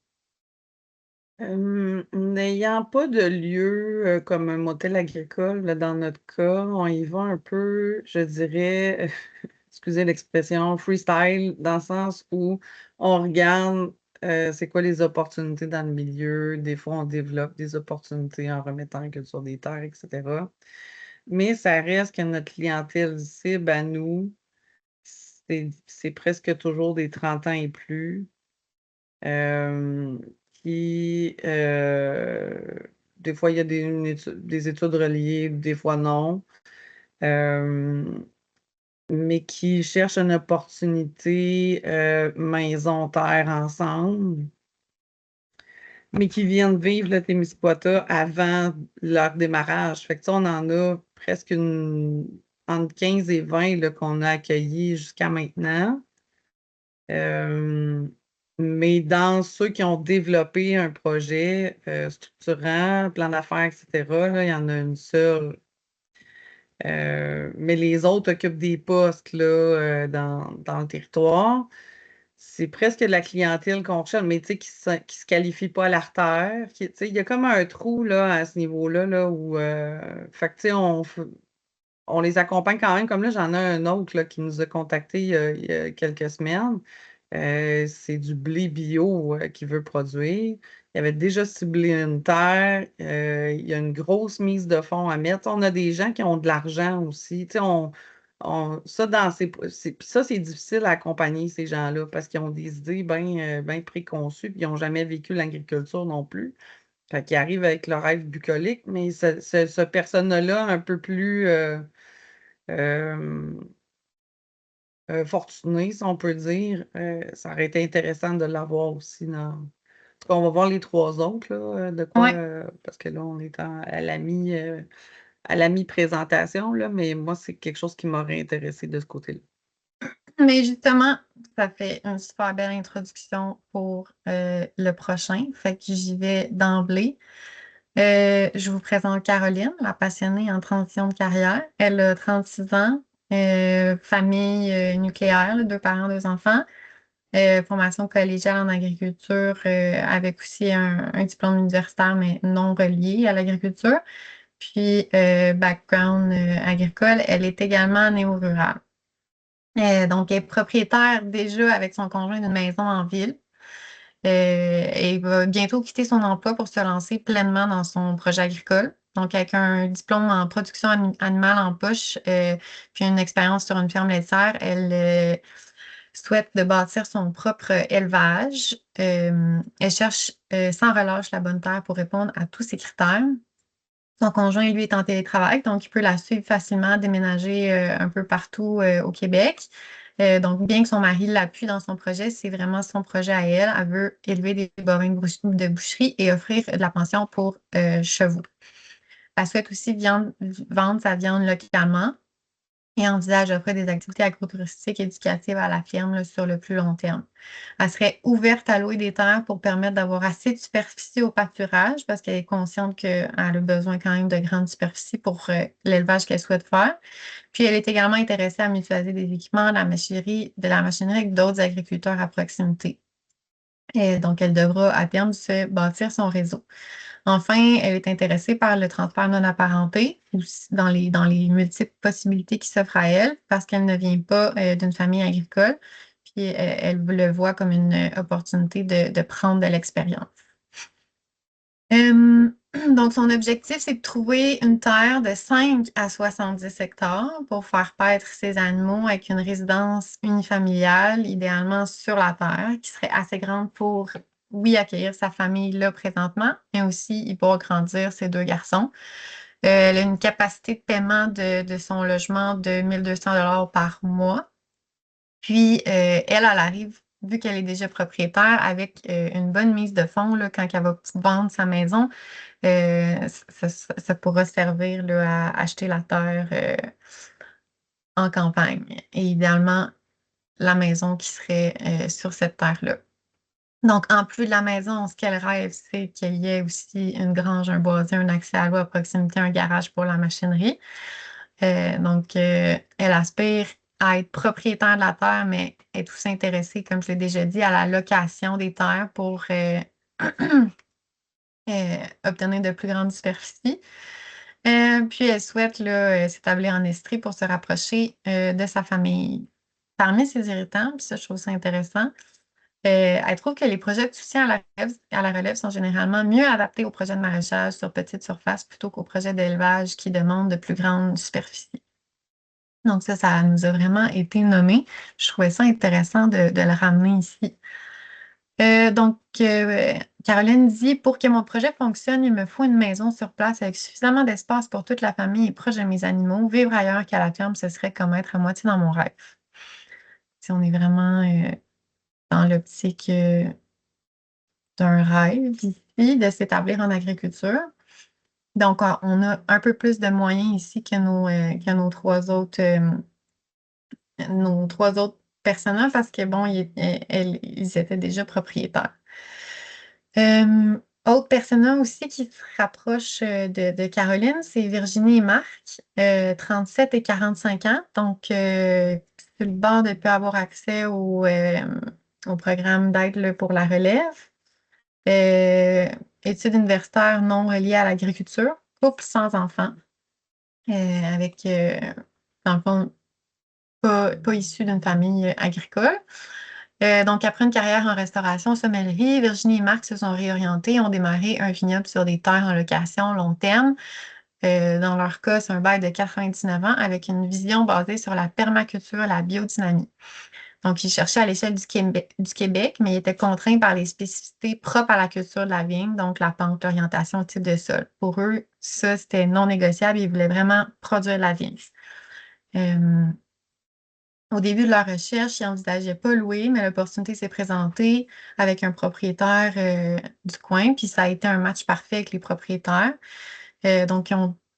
N'ayant pas de lieu comme un motel agricole, là, dans notre cas, on y va un peu, je dirais, excusez l'expression, freestyle, dans le sens où on regarde c'est quoi les opportunités dans le milieu. Des fois, on développe des opportunités en remettant en culture des terres, etc. Mais ça reste que notre clientèle cible à nous, c'est presque toujours des 30 ans et plus. Qui, des fois, il y a des études reliées, des fois non, mais qui cherchent une opportunité maison-terre ensemble, mais qui viennent vivre le Témiscouata avant leur démarrage. Fait que ça, on en a presque entre 15 et 20 là, qu'on a accueillis jusqu'à maintenant. Mais dans ceux qui ont développé un projet structurant, plan d'affaires, etc., là, il y en a une seule Mais les autres occupent des postes là, dans le territoire. C'est presque de la clientèle qu'on recherche, mais tu sais, qui se qualifie pas à l'artère. Tu sais, il y a comme un trou là, à ce niveau-là, là, où fait que, tu sais, on les accompagne quand même. Comme là, j'en ai un autre là, qui nous a contactés il y a quelques semaines. C'est du blé bio qu'il veut produire. Il avait déjà ciblé une terre. Il y a une grosse mise de fonds à mettre. On a des gens qui ont de l'argent aussi. Tu sais, ça, puis ça, c'est difficile à accompagner ces gens-là parce qu'ils ont des idées bien préconçues puis ils n'ont jamais vécu l'agriculture non plus. Fait qu'ils arrivent avec leur rêve bucolique, mais ce persona-là, un peu plus euh, fortuné, si on peut dire, ça aurait été intéressant de l'avoir aussi dans. En tout cas, on va voir les trois autres, là, de quoi, Ouais. parce que là, on est à la mi-présentation, là, mais moi, c'est quelque chose qui m'aurait intéressé de ce côté-là. Mais justement, ça fait une super belle introduction pour le prochain. Fait que j'y vais d'emblée. Je vous présente Caroline, la passionnée en transition de carrière. Elle a 36 ans, famille nucléaire, là, 2 parents, 2 enfants, formation collégiale en agriculture avec aussi un diplôme universitaire, mais non relié à l'agriculture. Puis, background agricole, elle est également néo-rurale. Donc, elle est propriétaire déjà avec son conjoint d'une maison en ville. Elle va bientôt quitter son emploi pour se lancer pleinement dans son projet agricole. Donc, avec un diplôme en production animale en poche, puis une expérience sur une ferme laitière, elle souhaite de bâtir son propre élevage. Elle cherche sans relâche la bonne terre pour répondre à tous ces critères. Son conjoint, lui, est en télétravail, donc il peut la suivre facilement, déménager un peu partout au Québec. Donc, bien que son mari l'appuie dans son projet, c'est vraiment son projet à elle. Elle veut élever des bovins de boucherie et offrir de la pension pour chevaux. Elle souhaite aussi vendre sa viande localement et envisage d'offrir des activités agrotouristiques éducatives à la ferme là, sur le plus long terme. Elle serait ouverte à louer des terres pour permettre d'avoir assez de superficie au pâturage parce qu'elle est consciente qu'elle a besoin quand même de grandes superficies pour l'élevage qu'elle souhaite faire. Puis elle est également intéressée à mutualiser des équipements, de la machinerie avec d'autres agriculteurs à proximité. Et donc, elle devra à terme se bâtir son réseau. Enfin, elle est intéressée par le transfert non apparenté dans les multiples possibilités qui s'offrent à elle parce qu'elle ne vient pas d'une famille agricole. Puis elle le voit comme une opportunité de prendre de l'expérience. Donc, son objectif, c'est de trouver une terre de 5 à 70 hectares pour faire paître ses animaux avec une résidence unifamiliale, idéalement sur la terre, qui serait assez grande pour, oui, accueillir sa famille là présentement, mais aussi y pourra grandir ses 2 garçons. Elle a une capacité de paiement de son logement de 1 200 $ par mois. Puis, elle arrive, vu qu'elle est déjà propriétaire, avec une bonne mise de fonds là, quand elle va vendre sa maison. Ça pourra servir là, à acheter la terre en campagne. Et idéalement, la maison qui serait sur cette terre-là. Donc, en plus de la maison, ce qu'elle rêve, c'est qu'il y ait aussi une grange, un boisier, un accès à l'eau à proximité, un garage pour la machinerie. Donc, elle aspire à être propriétaire de la terre, mais est aussi intéressée, comme je l'ai déjà dit, à la location des terres pour obtenir de plus grandes superficies. Puis, elle souhaite là, s'établir en Estrie pour se rapprocher de sa famille. Parmi ses irritants, puis ça, je trouve ça intéressant, elle trouve que les projets de soutien à la relève sont généralement mieux adaptés aux projets de maraîchage sur petite surface plutôt qu'aux projets d'élevage qui demandent de plus grandes superficies. Donc ça nous a vraiment été nommé. Je trouvais ça intéressant de le ramener ici. Caroline dit, pour que mon projet fonctionne, il me faut une maison sur place avec suffisamment d'espace pour toute la famille et proche de mes animaux. Vivre ailleurs qu'à la ferme, ce serait comme être à moitié dans mon rêve. Si on est vraiment dans l'optique d'un rêve ici, de s'établir en agriculture. Donc, on a un peu plus de moyens ici que nos 3 autres personnages parce que, bon, ils étaient déjà propriétaires. Autre personnes aussi qui se rapprochent de Caroline, c'est Virginie et Marc, 37 et 45 ans. Donc, sur le bord de peut avoir accès au programme d'aide là, pour la relève. Études universitaires non reliées à l'agriculture, couple sans enfants, avec, dans le fond, pas issu d'une famille agricole. Donc, après une carrière en restauration, sommellerie, Virginie et Marc se sont réorientés et ont démarré un vignoble sur des terres en location long terme. Dans leur cas, c'est un bail de 99 ans avec une vision basée sur la permaculture et la biodynamie. Donc, ils cherchaient à l'échelle du Québec, mais ils étaient contraints par les spécificités propres à la culture de la vigne, donc la pente, l'orientation, le type de sol. Pour eux, ça, c'était non négociable. Ils voulaient vraiment produire de la vigne. Au début de leur recherche, ils n'envisageaient pas louer, mais l'opportunité s'est présentée avec un propriétaire du coin, puis ça a été un match parfait avec les propriétaires. Donc,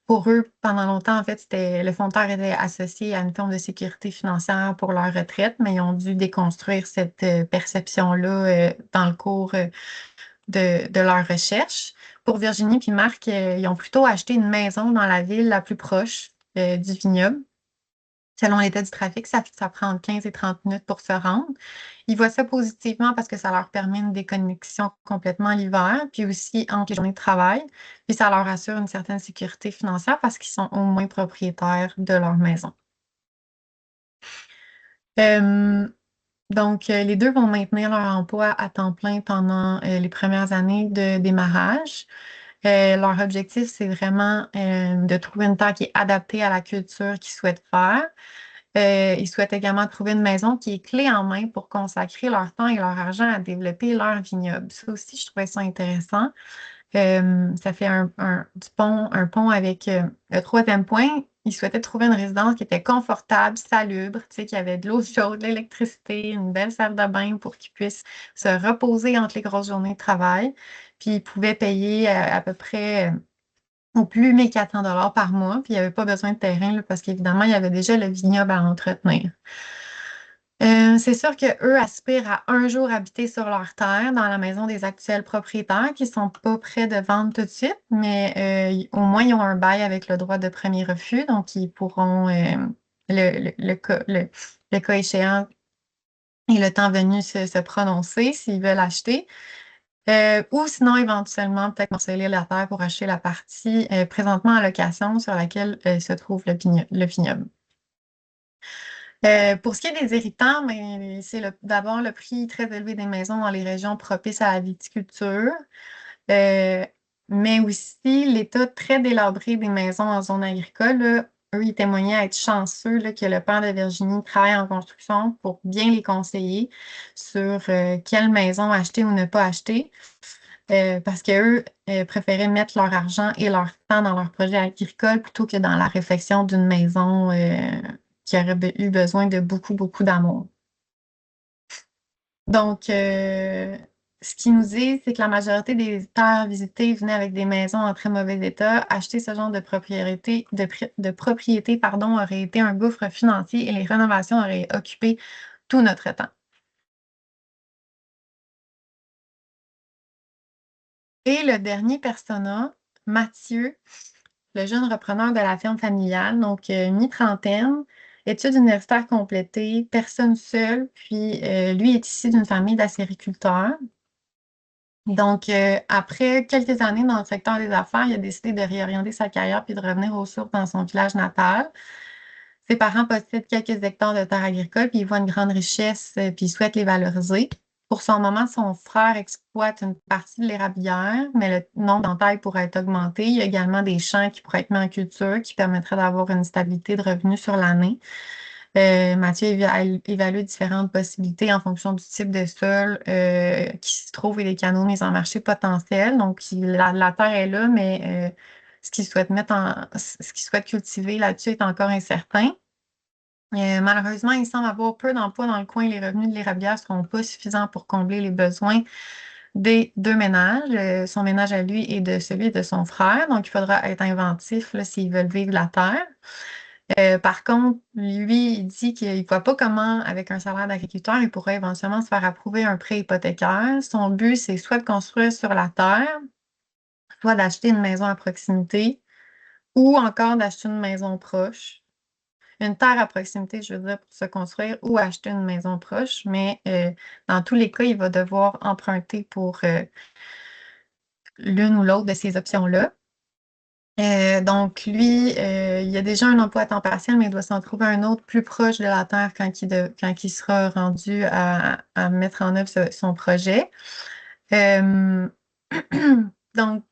pour eux, pendant longtemps, en fait, le fondateur était associé à une forme de sécurité financière pour leur retraite, mais ils ont dû déconstruire cette perception-là dans le cours de leur recherche. Pour Virginie et Marc, ils ont plutôt acheté une maison dans la ville la plus proche du vignoble. Selon l'état du trafic, ça prend entre 15 et 30 minutes pour se rendre. Ils voient ça positivement parce que ça leur permet une déconnexion complètement l'hiver, puis aussi entre les journées de travail. Puis ça leur assure une certaine sécurité financière parce qu'ils sont au moins propriétaires de leur maison. Donc, les deux vont maintenir leur emploi à temps plein pendant les premières années de démarrage. Leur objectif, c'est vraiment de trouver une terre qui est adaptée à la culture qu'ils souhaitent faire. Ils souhaitent également trouver une maison qui est clé en main pour consacrer leur temps et leur argent à développer leur vignoble. Ça aussi, je trouvais ça intéressant. Ça fait un pont avec le troisième point. Ils souhaitaient trouver une résidence qui était confortable, salubre, qui avait de l'eau chaude, de l'électricité, une belle salle de bain pour qu'ils puissent se reposer entre les grosses journées de travail. Puis ils pouvaient payer à peu près au plus 1400 $ par mois, puis il n'y avait pas besoin de terrain là, parce qu'évidemment, il y avait déjà le vignoble à entretenir. C'est sûr qu'eux aspirent à un jour habiter sur leur terre dans la maison des actuels propriétaires qui ne sont pas prêts de vendre tout de suite, mais au moins ils ont un bail avec le droit de premier refus, donc ils pourront, le cas échéant et le temps venu, se prononcer s'ils veulent acheter. Ou sinon, éventuellement, peut-être morceler la terre pour acheter la partie présentement en location sur laquelle se trouve le vignoble. Pour ce qui est des irritants, c'est d'abord le prix très élevé des maisons dans les régions propices à la viticulture, mais aussi l'état très délabré des maisons en zone agricole. Là, eux, ils témoignaient être chanceux là, que le père de Virginie travaille en construction pour bien les conseiller sur quelle maison acheter ou ne pas acheter. Parce qu'eux préféraient mettre leur argent et leur temps dans leur projet agricole plutôt que dans la réfection d'une maison qui aurait eu besoin de beaucoup, beaucoup d'amour. Donc, ce qu'ils nous disent, c'est que la majorité des terres visitées venaient avec des maisons en très mauvais état. Acheter ce genre de propriété, aurait été un gouffre financier et les rénovations auraient occupé tout notre temps. Et le dernier persona, Mathieu, le jeune repreneur de la ferme familiale, donc mi-trentaine, études universitaires complétées, personne seule, puis lui est issu d'une famille d'acériculteurs. Donc, après quelques années dans le secteur des affaires, il a décidé de réorienter sa carrière puis de revenir aux sources dans son village natal. Ses parents possèdent quelques hectares de terres agricoles, puis ils voient une grande richesse, puis ils souhaitent les valoriser. Pour son moment, son frère exploite une partie de l'érablière, mais le nombre d'entailles pourrait être augmenté. Il y a également des champs qui pourraient être mis en culture, qui permettraient d'avoir une stabilité de revenus sur l'année. Mathieu évalue différentes possibilités en fonction du type de sol qui se trouve et des canaux mis en marché potentiels. Donc, la terre est là, mais ce qu'il souhaite cultiver là-dessus est encore incertain. Malheureusement, il semble avoir peu d'emplois dans le coin et les revenus de l'érablière ne seront pas suffisants pour combler les besoins des deux ménages, son ménage à lui et de celui de son frère. Donc, il faudra être inventif s'ils veulent vivre de la terre. Par contre, lui, il dit qu'il ne voit pas comment, avec un salaire d'agriculteur, il pourrait éventuellement se faire approuver un prêt hypothécaire. Son but, c'est soit de construire sur la terre soit d'acheter une maison à proximité ou encore d'acheter une maison proche. Une terre à proximité, je veux dire, pour se construire ou acheter une maison proche, mais dans tous les cas, il va devoir emprunter pour l'une ou l'autre de ces options-là. Donc, lui, il a déjà un emploi à temps partiel, mais il doit s'en trouver un autre plus proche de la terre quand il sera rendu à mettre en œuvre son projet. Donc,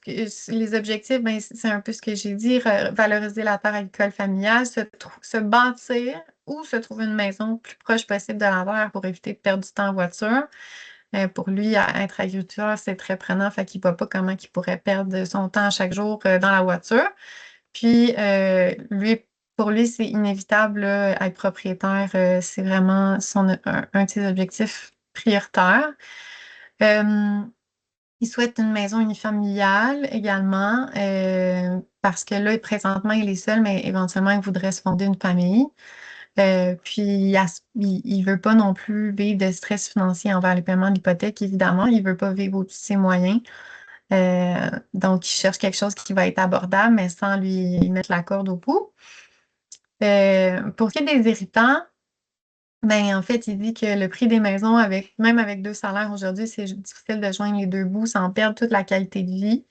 les objectifs, ben, c'est un peu ce que j'ai dit, valoriser la terre agricole familiale, se bâtir ou se trouver une maison le plus proche possible de la terre pour éviter de perdre du temps en voiture. Pour lui, être agriculteur, c'est très prenant, fait qu'il ne voit pas comment il pourrait perdre son temps chaque jour dans la voiture. Puis, pour lui, c'est inévitable, là, être propriétaire, c'est vraiment un de ses objectifs prioritaires. Il souhaite une maison unifamiliale également, parce que là, présentement, il est seul, mais éventuellement, il voudrait se fonder une famille. Puis, il ne veut pas non plus vivre de stress financier envers les paiements de l'hypothèque, évidemment. Il ne veut pas vivre au-dessus de ses moyens. Donc, il cherche quelque chose qui va être abordable, mais sans lui mettre la corde au cou. Pour ce qui est des irritants, ben, en fait, il dit que le prix des maisons, même avec 2 salaires aujourd'hui, c'est difficile de joindre les deux bouts sans perdre toute la qualité de vie.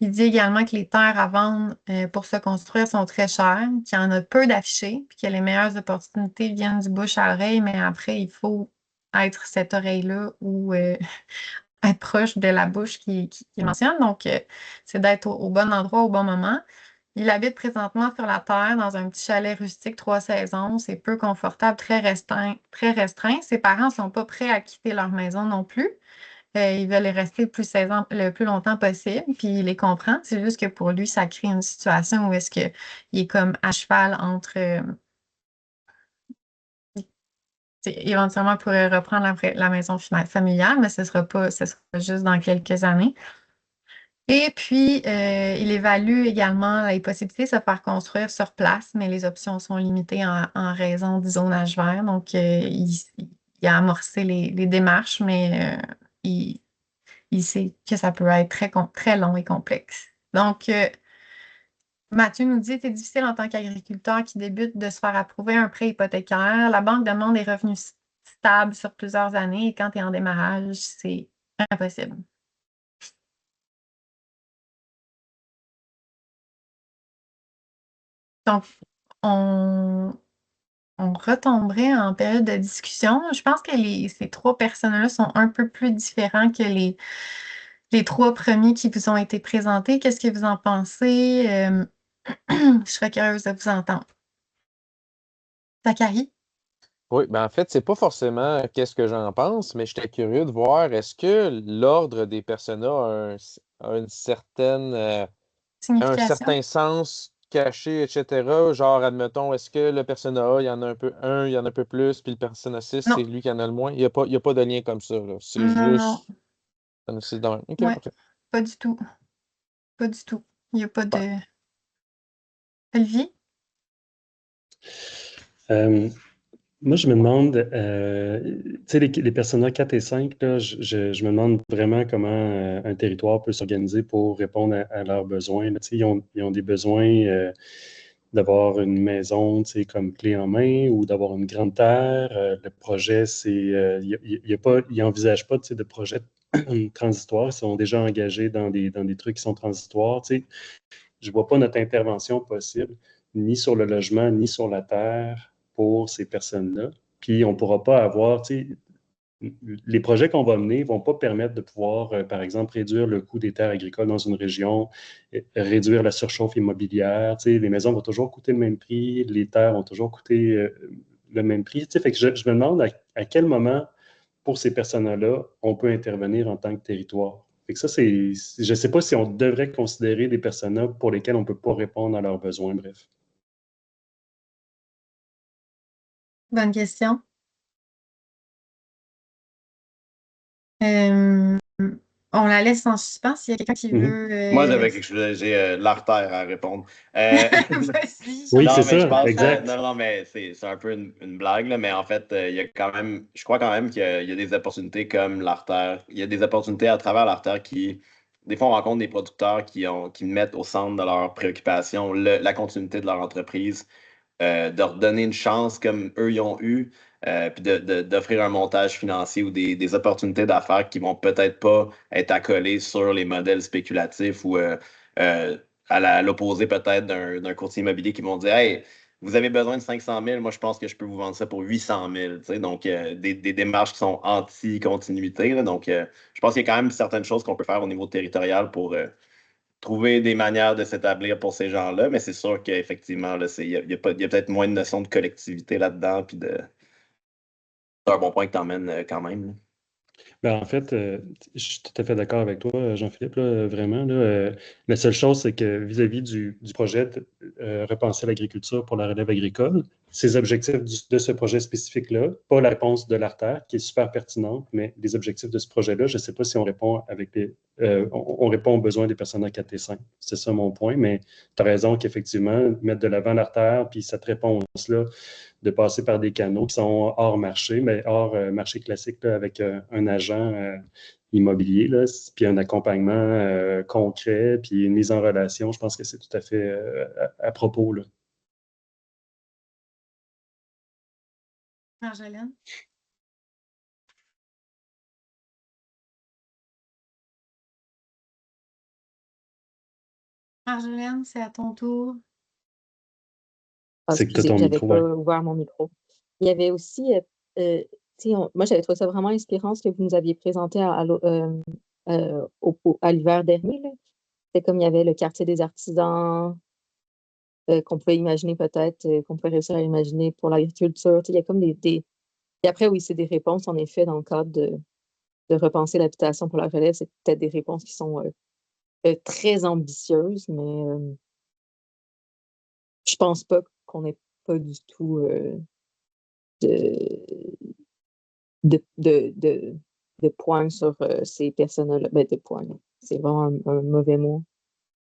Il dit également que les terres à vendre pour se construire sont très chères, qu'il y en a peu d'affichés, puis que les meilleures opportunités viennent du bouche à oreille, mais après, il faut être cette oreille-là ou être proche de la bouche qui mentionne. Donc, c'est d'être au bon endroit au bon moment. Il habite présentement sur la terre dans un petit chalet rustique 3 saisons. C'est peu confortable, très restreint, très restreint. Ses parents ne sont pas prêts à quitter leur maison non plus. Ils veulent y rester le plus longtemps possible, puis il les comprend. C'est juste que pour lui, ça crée une situation où est-ce qu'il est comme à cheval entre... éventuellement, il pourrait reprendre la maison familiale, mais ce sera juste dans quelques années. Et puis, il évalue également les possibilités de se faire construire sur place, mais les options sont limitées en raison du zonage vert. Donc, il a amorcé les démarches, mais il sait que ça peut être très long et complexe. Donc, Mathieu nous dit, c'est difficile en tant qu'agriculteur qui débute de se faire approuver un prêt hypothécaire. La banque demande des revenus stables sur plusieurs années et quand tu es en démarrage, c'est impossible. Donc, on retomberait en période de discussion. Je pense que ces 3 personnes-là sont un peu plus différents que les 3 premiers qui vous ont été présentés. Qu'est-ce que vous en pensez? Je serais curieuse de vous entendre. Zachary? Oui, ben en fait, c'est pas forcément qu'est-ce que j'en pense, mais j'étais curieux de voir est-ce que l'ordre des personas a une certaine, un Signification? certain sens caché, etc. Genre, admettons, est-ce que le persona A, il y en a il y en a un peu plus, puis le persona 6, Non. c'est lui qui en a le moins? Il n'y a pas de lien comme ça, là. C'est Non. juste. OK, Ouais, parfait. pas du tout. Pas du tout. Il n'y a pas de... Super. Olivier? Moi, je me demande, tu sais, les personnages 4 et 5, là, je me demande vraiment comment un territoire peut s'organiser pour répondre à leurs besoins. Là. Tu sais, ils ont des besoins d'avoir une maison, tu sais, comme clé en main ou d'avoir une grande terre. Le projet, ils n'envisagent pas, tu sais, de projet transitoire. Ils sont déjà engagés dans des trucs qui sont transitoires. Tu sais. Je ne vois pas notre intervention possible, ni sur le logement, ni sur la terre pour ces personnes-là. Puis on ne pourra pas avoir, tu sais, les projets qu'on va mener ne vont pas permettre de pouvoir, par exemple, réduire le coût des terres agricoles dans une région, réduire la surchauffe immobilière. Tu sais, les maisons vont toujours coûter le même prix, les terres vont toujours coûter le même prix. Tu sais, fait que je me demande à quel moment, pour ces personnes-là, on peut intervenir en tant que territoire. Fait que ça, je ne sais pas si on devrait considérer des personnes pour lesquelles on ne peut pas répondre à leurs besoins, bref. Bonne question. On la laisse en suspens s'il y a quelqu'un qui veut... Moi, j'ai l'artère à répondre. Vas-y. Oui, Non, c'est mais je ça, pense exact. non, mais c'est un peu une blague, là, mais en fait, il y a quand même, je crois quand même qu'il y a des opportunités comme l'artère. Il y a des opportunités à travers l'artère qui des fois, on rencontre des producteurs qui mettent au centre de leurs préoccupations la continuité de leur entreprise, de leur donner une chance comme eux y ont eu, puis d'offrir un montage financier ou des opportunités d'affaires qui vont peut-être pas être accolées sur les modèles spéculatifs ou à l'opposé peut-être d'un courtier immobilier qui vont dire Hey, vous avez besoin de 500 000, moi je pense que je peux vous vendre ça pour 800 000. Tu sais, donc, des démarches qui sont anti-continuité. Là. Donc, je pense qu'il y a quand même certaines choses qu'on peut faire au niveau territorial pour trouver des manières de s'établir pour ces gens-là, mais c'est sûr qu'effectivement, il y a peut-être moins de notion de collectivité là-dedans, puis c'est un bon point que tu emmènes quand même. Là. Ben, en fait, je suis tout à fait d'accord avec toi, Jean-Philippe, là, vraiment. Là, la seule chose, c'est que vis-à-vis du projet de repenser l'agriculture pour la relève agricole, ces objectifs de ce projet spécifique-là, pas la réponse de l'ARTER, qui est super pertinente, mais les objectifs de ce projet-là, je ne sais pas si on répond on répond aux besoins des personnes en 4 et 5. C'est ça mon point, mais tu as raison qu'effectivement, mettre de l'avant l'ARTER, puis cette réponse-là, de passer par des canaux qui sont hors marché, mais hors marché classique, là, avec un agent immobilier, là, puis un accompagnement concret, puis une mise en relation, je pense que c'est tout à fait à propos. Là. Marjolaine? Marjolaine, c'est à ton tour. Ah, C'est que tu as excusez, ton j'avais micro. pas Ouais. ouvert mon micro. Il y avait aussi, moi j'avais trouvé ça vraiment inspirant ce que vous nous aviez présenté à l'hiver dernier. Là. C'était comme il y avait le quartier des artisans qu'on pouvait imaginer peut-être, qu'on pouvait réussir à imaginer pour l'agriculture. Il y a comme Et après, oui, c'est des réponses, en effet, dans le cadre de repenser l'habitation pour la relève. C'est peut-être des réponses qui sont très ambitieuses, mais je pense pas qu'on n'ait pas du tout de points sur ces personnes-là. Ben, de points, c'est vraiment un mauvais mot.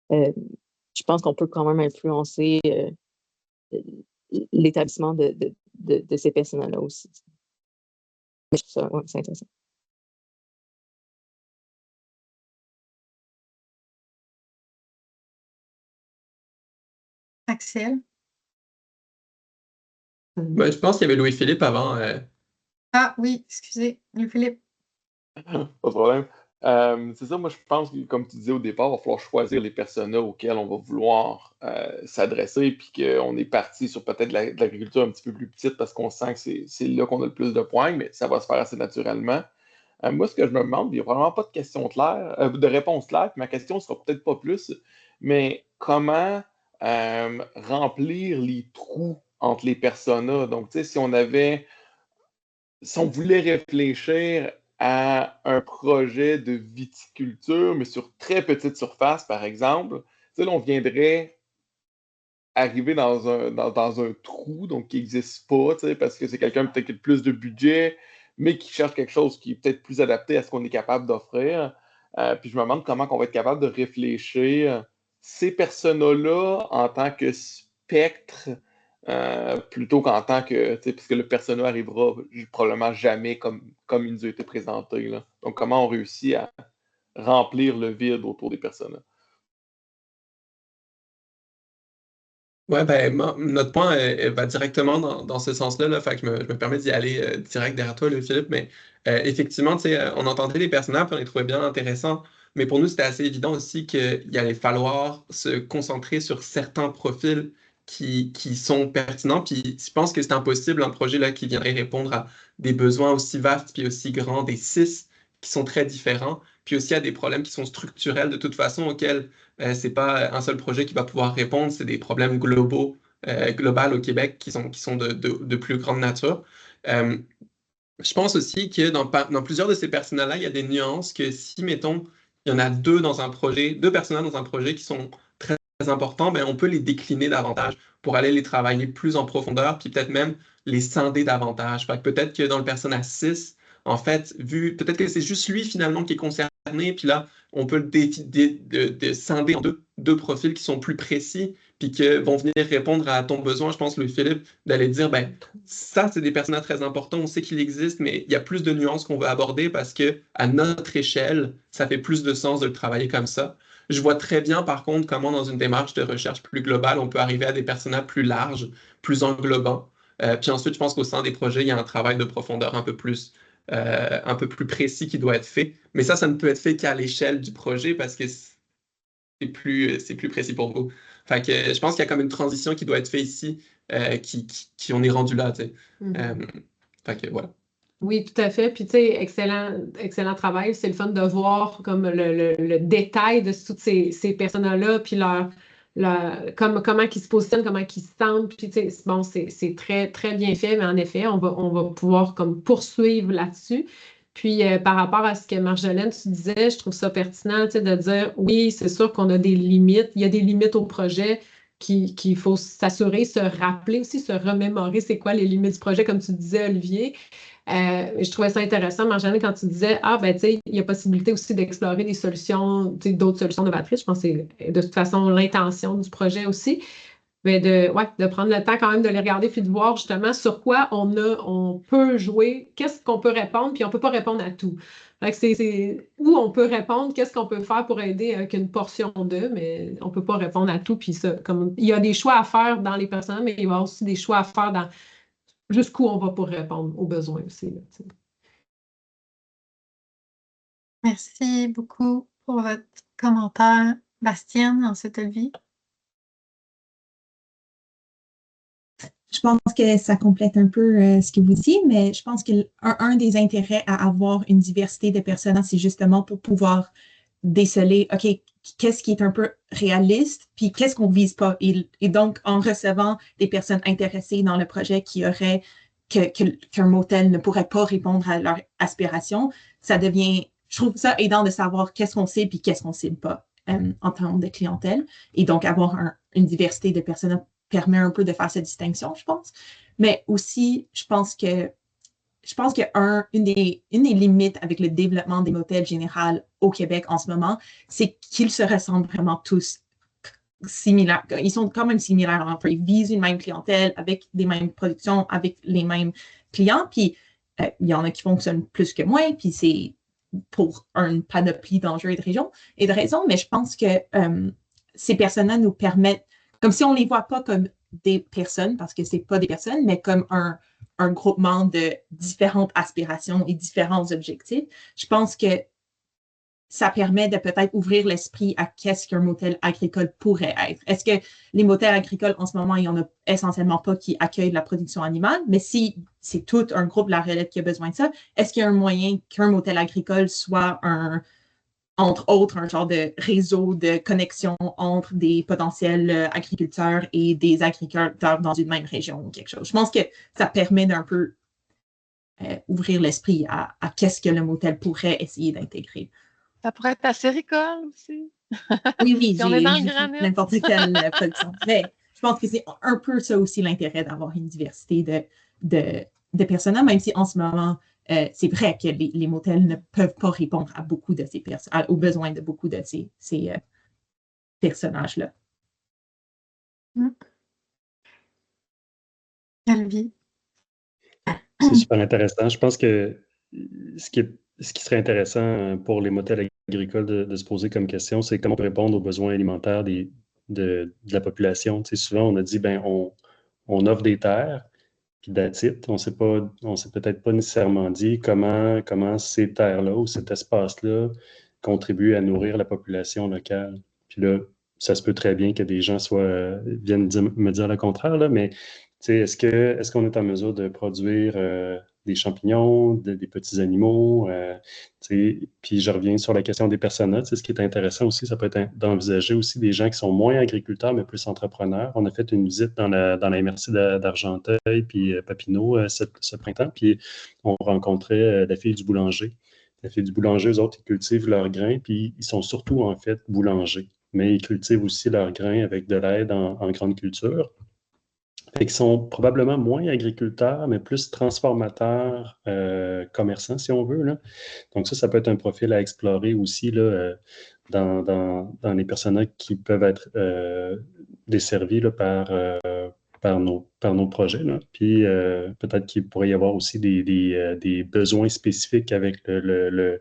Je pense qu'on peut quand même influencer l'établissement de ces personnes-là aussi. Mais je trouve ça, ouais, c'est intéressant. Axel? Ben, je pense qu'il y avait Louis-Philippe avant. Ah oui, excusez, Philippe. Pas de problème. C'est ça, moi je pense que, comme tu disais au départ, il va falloir choisir les personas auxquels on va vouloir s'adresser, puis qu'on est parti sur peut-être de l'agriculture un petit peu plus petite parce qu'on sent que c'est là qu'on a le plus de points, mais ça va se faire assez naturellement. Moi, ce que je me demande, il n'y a probablement pas de question claire, de réponse claire, puis ma question ne sera peut-être pas plus, mais comment remplir les trous entre les personas? Donc, tu sais, si on voulait réfléchir à un projet de viticulture, mais sur très petite surface, par exemple, tu sais, là, on viendrait arriver dans un trou, donc qui n'existe pas, tu sais, parce que c'est quelqu'un peut-être qui a plus de budget, mais qui cherche quelque chose qui est peut-être plus adapté à ce qu'on est capable d'offrir. Puis je me demande comment on va être capable de réfléchir ces personas-là en tant que spectre, plutôt qu'en tant que, tu sais, puisque le persona arrivera probablement jamais comme il nous a été présenté, là. Donc comment on réussit à remplir le vide autour des personas. Ouais, ben, notre point va directement dans ce sens-là, là, fait que je me permets d'y aller direct derrière toi, Philippe, mais effectivement, tu sais, on entendait les personnages, puis on les trouvait bien intéressants, mais pour nous, c'était assez évident aussi qu'il allait falloir se concentrer sur certains profils qui sont pertinents, puis je pense que c'est impossible un projet là qui viendrait répondre à des besoins aussi vastes puis aussi grands, des 6 qui sont très différents, puis aussi à des problèmes qui sont structurels de toute façon auxquels c'est pas un seul projet qui va pouvoir répondre, c'est des problèmes globaux, global au Québec qui sont de plus grande nature. Je pense aussi que dans plusieurs de ces personnages-là, il y a des nuances que si, mettons, il y en a deux personnages dans un projet qui sont très importants, ben, on peut les décliner davantage pour aller les travailler plus en profondeur, puis peut-être même les scinder davantage. Fait que peut-être que dans le personnage 6, en fait, peut-être que c'est juste lui finalement qui est concerné, puis là, on peut le scinder en deux profils qui sont plus précis, puis que vont venir répondre à ton besoin. Je pense, Louis-Philippe, d'aller dire, ben, ça, c'est des personnages très importants, on sait qu'il existe, mais il y a plus de nuances qu'on veut aborder parce que à notre échelle, ça fait plus de sens de le travailler comme ça. Je vois très bien, par contre, comment dans une démarche de recherche plus globale, on peut arriver à des personnages plus larges, plus englobants. Puis ensuite, je pense qu'au sein des projets, il y a un travail de profondeur un peu plus précis qui doit être fait. Mais ça ne peut être fait qu'à l'échelle du projet parce que c'est plus précis pour vous. Fait que je pense qu'il y a comme une transition qui doit être faite ici, qui on est rendu là, tu sais. Fait que voilà. Oui, tout à fait. Puis, tu sais, excellent travail. C'est le fun de voir comme le détail de toutes ces personnes-là, puis comment ils se positionnent, comment ils se sentent. Puis, tu sais, bon, c'est très, très bien fait, mais en effet, on va pouvoir comme poursuivre là-dessus. Puis, par rapport à ce que Marjolaine, tu disais, je trouve ça pertinent, tu sais, de dire, oui, c'est sûr qu'on a des limites. Il y a des limites au projet qu'il faut s'assurer, se rappeler aussi, se remémorer c'est quoi les limites du projet, comme tu disais, Olivier. Je trouvais ça intéressant, Marjolaine, quand tu disais, ben, tu sais, il y a possibilité aussi d'explorer des solutions, tu sais, d'autres solutions novatrices. Je pense que c'est de toute façon l'intention du projet aussi. Mais de prendre le temps quand même de les regarder puis de voir justement sur quoi on peut jouer, qu'est-ce qu'on peut répondre, puis on ne peut pas répondre à tout. Fait que c'est où on peut répondre, qu'est-ce qu'on peut faire pour aider avec une portion d'eux, mais on ne peut pas répondre à tout. Puis ça, comme il y a des choix à faire dans les personnes, mais il y a aussi des choix à faire dans jusqu'où on va pour répondre aux besoins aussi. Là, Merci beaucoup pour votre commentaire. Bastienne, ensuite Olivier. Je pense que ça complète un peu ce que vous dites, mais je pense qu'un des intérêts à avoir une diversité de personnages, c'est justement pour pouvoir déceler, OK, qu'est-ce qui est un peu réaliste, puis qu'est-ce qu'on vise pas. Et donc, en recevant des personnes intéressées dans le projet qui auraient qu'un motel ne pourrait pas répondre à leurs aspirations, ça devient, je trouve ça aidant de savoir qu'est-ce qu'on cible puis qu'est-ce qu'on cible pas en termes de clientèle. Et donc, avoir une diversité de personnes permet un peu de faire cette distinction, je pense. Mais aussi, je pense que une des limites avec le développement des motels général au Québec en ce moment, c'est qu'ils se ressemblent vraiment tous similaires. Ils sont quand même similaires entre eux. Ils visent une même clientèle avec des mêmes productions, avec les mêmes clients. Puis, il y en a qui fonctionnent plus que moins. Puis, c'est pour une panoplie d'enjeux et de régions et de raisons. Mais je pense que ces personnes-là nous permettent, comme si on ne les voit pas comme des personnes, parce que ce n'est pas des personnes, mais comme un groupement de différentes aspirations et différents objectifs. Je pense que ça permet de peut-être ouvrir l'esprit à qu'est-ce qu'un motel agricole pourrait être. Est-ce que les motels agricoles, en ce moment, il n'y en a essentiellement pas qui accueillent la production animale, mais si c'est tout un groupe de la relève qui a besoin de ça, est-ce qu'il y a un moyen qu'un motel agricole soit entre autres, un genre de réseau de connexion entre des potentiels agriculteurs et des agriculteurs dans une même région ou quelque chose. Je pense que ça permet d'un peu ouvrir l'esprit à qu'est-ce que le motel pourrait essayer d'intégrer. Ça pourrait être acéricole aussi. Oui, si on est dans le granit. N'importe quelle production. Mais je pense que c'est un peu ça aussi l'intérêt d'avoir une diversité de personnages, même si en ce moment, c'est vrai que les motels ne peuvent pas répondre à beaucoup de ces personnes, aux besoins de beaucoup de ces personnages-là. Olivier. C'est super intéressant. Je pense que ce qui serait intéressant pour les motels agricoles de se poser comme question, c'est comment on peut répondre aux besoins alimentaires de la population. Tu sais, souvent, on a dit, on offre des terres, puis that's it. On s'est peut-être pas nécessairement dit comment ces terres-là ou cet espace-là contribuent à nourrir la population locale. Puis là, ça se peut très bien que des gens viennent me dire le contraire, là, mais est-ce qu'on est en mesure de produire des champignons, des petits animaux? Puis je reviens sur la question des personas. Ce qui est intéressant aussi, ça peut être d'envisager aussi des gens qui sont moins agriculteurs, mais plus entrepreneurs. On a fait une visite dans la MRC d'Argenteuil puis Papineau ce printemps, puis on rencontrait la fille du boulanger. La fille du boulanger, eux autres, ils cultivent leurs grains, puis ils sont surtout, en fait, boulangers. Mais ils cultivent aussi leurs grains avec de l'aide en grande culture. Fait qu'ils sont probablement moins agriculteurs, mais plus transformateurs, commerçants, si on veut, là. Donc ça peut être un profil à explorer aussi là, dans les personnes qui peuvent être desservis là, par nos projets, là. Puis peut-être qu'il pourrait y avoir aussi des besoins spécifiques avec le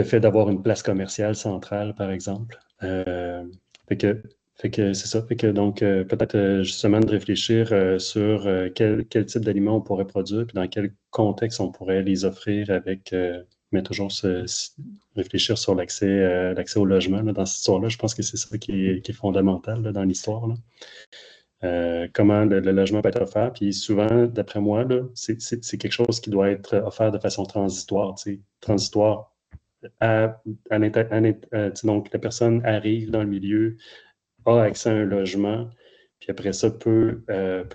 fait d'avoir une place commerciale centrale, par exemple. Fait que, fait que c'est ça. Fait que donc, peut-être justement de réfléchir sur quel type d'aliments on pourrait produire, puis dans quel contexte on pourrait les offrir avec, mais toujours réfléchir sur l'accès au logement. Là, dans cette histoire-là, je pense que c'est ça qui est fondamental là, dans l'histoire. Comment le logement peut être offert. Puis souvent, d'après moi, là, c'est quelque chose qui doit être offert de façon transitoire. Transitoire donc, la personne arrive dans le milieu, a accès à un logement, puis après ça, peut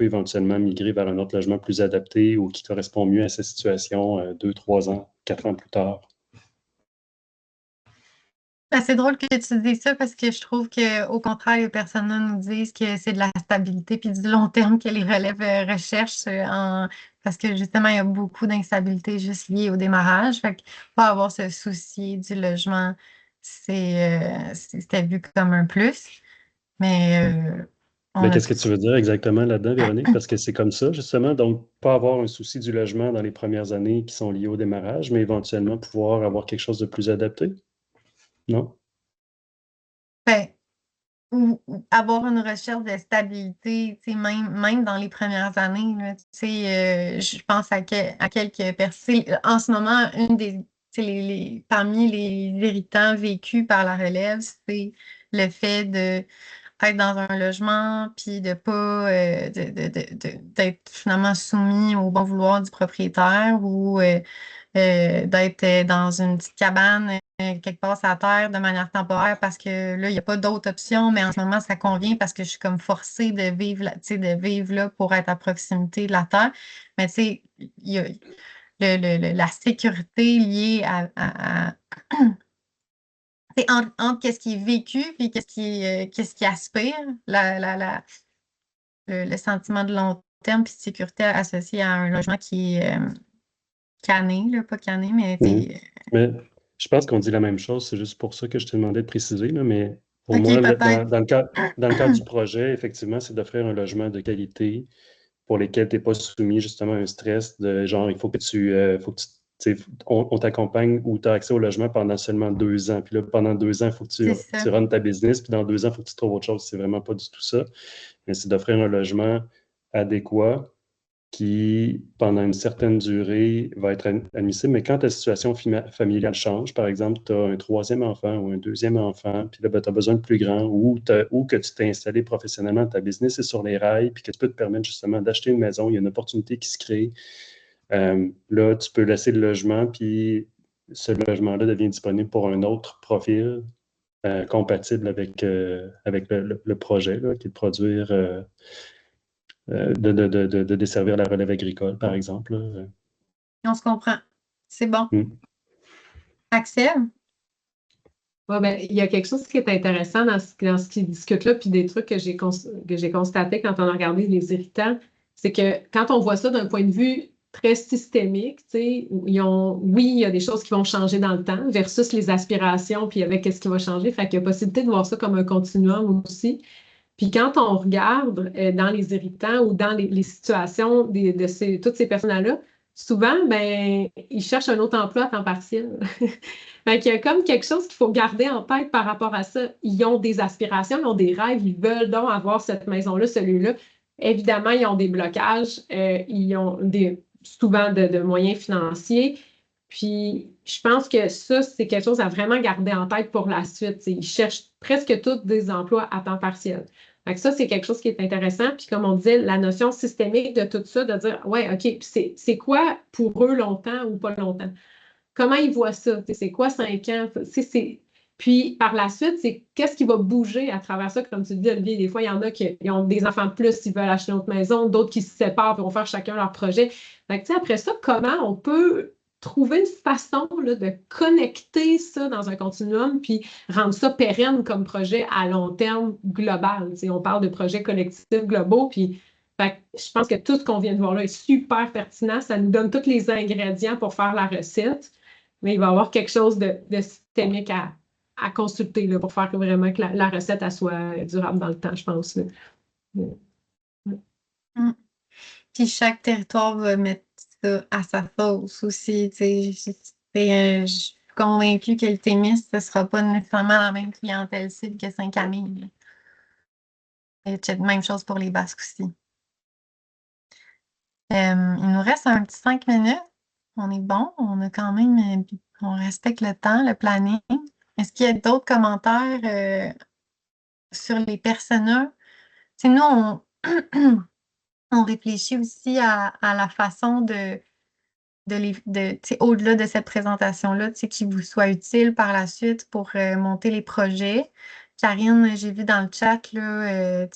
éventuellement migrer vers un autre logement plus adapté ou qui correspond mieux à sa situation 2, 3 ans, 4 ans plus tard. C'est drôle que tu dises ça parce que je trouve qu'au contraire, les personnes nous disent que c'est de la stabilité puis du long terme que les relèves recherchent parce que justement, il y a beaucoup d'instabilité juste liée au démarrage. Fait que pas avoir ce souci du logement, c'était vu comme un plus. Mais qu'est-ce que tu veux dire exactement là-dedans, Véronique? Parce que c'est comme ça, justement. Donc, pas avoir un souci du logement dans les premières années qui sont liées au démarrage, mais éventuellement pouvoir avoir quelque chose de plus adapté? Non? Ben, ou avoir une recherche de stabilité, même dans les premières années. Là, je pense à quelques personnes. En ce moment, une des parmi les irritants vécus par la relève, c'est le fait d'être dans un logement puis de pas d'être finalement soumis au bon vouloir du propriétaire ou d'être dans une petite cabane quelque part sur la terre de manière temporaire parce que là, il n'y a pas d'autre option, mais en ce moment, ça convient parce que je suis comme forcée de vivre là pour être à proximité de la terre. Mais tu sais, il y a la sécurité liée entre qu'est-ce qui est vécu et qu'est-ce qui aspire, le sentiment de long terme puis de sécurité associé à un logement qui est canné, là, pas canné, mais Mais je pense qu'on dit la même chose, c'est juste pour ça que je t'ai demandé de préciser, là, mais pour OK, moi, là, peut-être. dans le cadre du projet, effectivement, c'est d'offrir un logement de qualité pour lesquels tu n'es pas soumis justement à un stress de genre, il faut que on t'accompagne ou tu as accès au logement pendant seulement 2 ans. Puis là, pendant 2 ans, il faut que C'est ça. tu runnes ta business, puis dans 2 ans, il faut que tu trouves autre chose. C'est vraiment pas du tout ça. Mais c'est d'offrir un logement adéquat qui, pendant une certaine durée, va être admissible. Mais quand ta situation familiale change, par exemple, tu as un 3e enfant ou un 2e enfant, puis là, ben, tu as besoin de plus grand, ou que tu t'es installé professionnellement, ta business est sur les rails, puis que tu peux te permettre justement d'acheter une maison, il y a une opportunité qui se crée. Là, tu peux laisser le logement, puis ce logement-là devient disponible pour un autre profil compatible avec le projet, là, qui est de produire de desservir la relève agricole, par exemple. Là. On se comprend. C'est bon. Axel? Ouais, ben, il y a quelque chose qui est intéressant dans ce qu'ils discutent là, puis des trucs que j'ai constaté quand on a regardé les irritants, c'est que quand on voit ça d'un point de vue très systémique, oui, il y a des choses qui vont changer dans le temps versus les aspirations, puis avec qu'est-ce qui va changer. Fait qu'il y a possibilité de voir ça comme un continuum aussi. Puis quand on regarde dans les irritants ou dans les situations de toutes ces personnes-là, souvent, ben, ils cherchent un autre emploi à temps partiel. Fait qu'il y a comme quelque chose qu'il faut garder en tête par rapport à ça. Ils ont des aspirations, ils ont des rêves, ils veulent donc avoir cette maison-là, celui-là. Évidemment, ils ont des blocages, ils ont souvent de moyens financiers. Puis, je pense que ça, c'est quelque chose à vraiment garder en tête pour la suite. Ils cherchent presque tous des emplois à temps partiel. Donc ça, c'est quelque chose qui est intéressant. Puis, comme on disait, la notion systémique de tout ça, de dire, ouais, OK, c'est quoi pour eux longtemps ou pas longtemps? Comment ils voient ça? C'est quoi 5 ans? Puis, par la suite, c'est qu'est-ce qui va bouger à travers ça? Comme tu dis, Olivier, des fois, il y en a qui ont des enfants de plus, ils veulent acheter une autre maison, d'autres qui se séparent et vont faire chacun leur projet. Donc, après ça, comment on peut trouver une façon là, de connecter ça dans un continuum, puis rendre ça pérenne comme projet à long terme global. Tu sais, on parle de projets collectifs globaux, puis fait que je pense que tout ce qu'on vient de voir là est super pertinent. Ça nous donne tous les ingrédients pour faire la recette, mais il va y avoir quelque chose de systémique à consulter là, pour faire que vraiment que la recette elle soit durable dans le temps, je pense. Là. Puis chaque territoire va mettre ça à sa sauce aussi. Je suis convaincue que le Témis, ce ne sera pas nécessairement la même clientèle cible que Saint-Camille. Et même chose pour les Basques aussi. Il nous reste un petit 5 minutes. On est bon. On a quand même, on respecte le temps, le planning. Est-ce qu'il y a d'autres commentaires sur les personas? Nous, on réfléchit aussi à la façon au-delà de cette présentation-là, qui vous soit utile par la suite pour monter les projets. Karine, j'ai vu dans le chat là,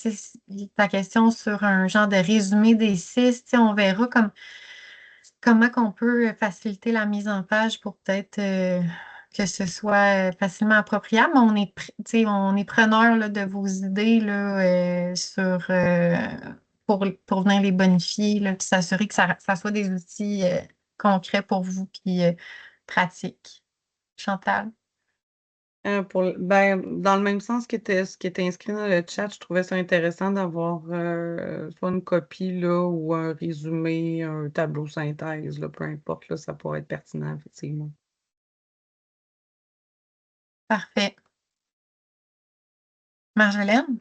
ta question sur un genre de résumé des 6. On verra comment on peut faciliter la mise en page pour peut-être que ce soit facilement appropriable. On est preneur là, de vos idées là, pour venir les bonifier, là, puis s'assurer que ça soit des outils concrets pour vous puis pratiques. Chantal? Dans le même sens que ce qui était inscrit dans le chat, je trouvais ça intéressant d'avoir soit une copie là, ou un résumé, un tableau synthèse, là, peu importe, là, ça pourrait être pertinent, effectivement. Parfait. Marjolaine?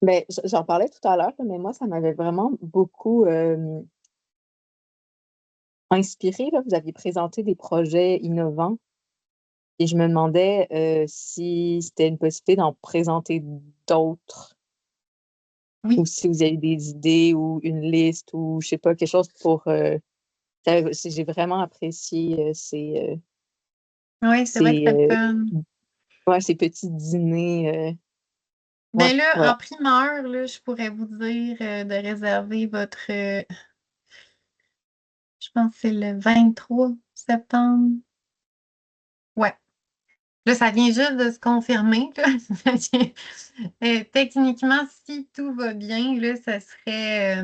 Ben, j'en parlais tout à l'heure, mais moi, ça m'avait vraiment beaucoup inspiré. Là. Vous aviez présenté des projets innovants et je me demandais si c'était une possibilité d'en présenter d'autres. Oui. Ou si vous avez des idées ou une liste ou je sais pas, quelque chose pour... j'ai vraiment apprécié oui, c'est vrai que c'est fun. Ouais, ces petits dîners. Ben là, voilà. en primeur, là, je pourrais vous dire de réserver votre... je pense que c'est le 23 septembre. Ouais. Là, ça vient juste de se confirmer. Là. Techniquement, si tout va bien, là, ça serait...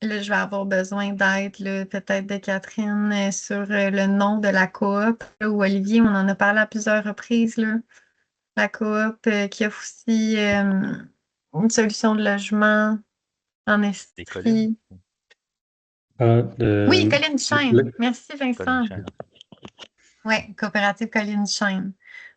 là, je vais avoir besoin d'aide, peut-être de Catherine, sur le nom de la coop. Là, ou Olivier, on en a parlé à plusieurs reprises. Là. La coop qui offre aussi une solution de logement en Estrie. Oui, Colline Duchesne. Merci, Vincent. Oui, coopérative Colline Duchesne.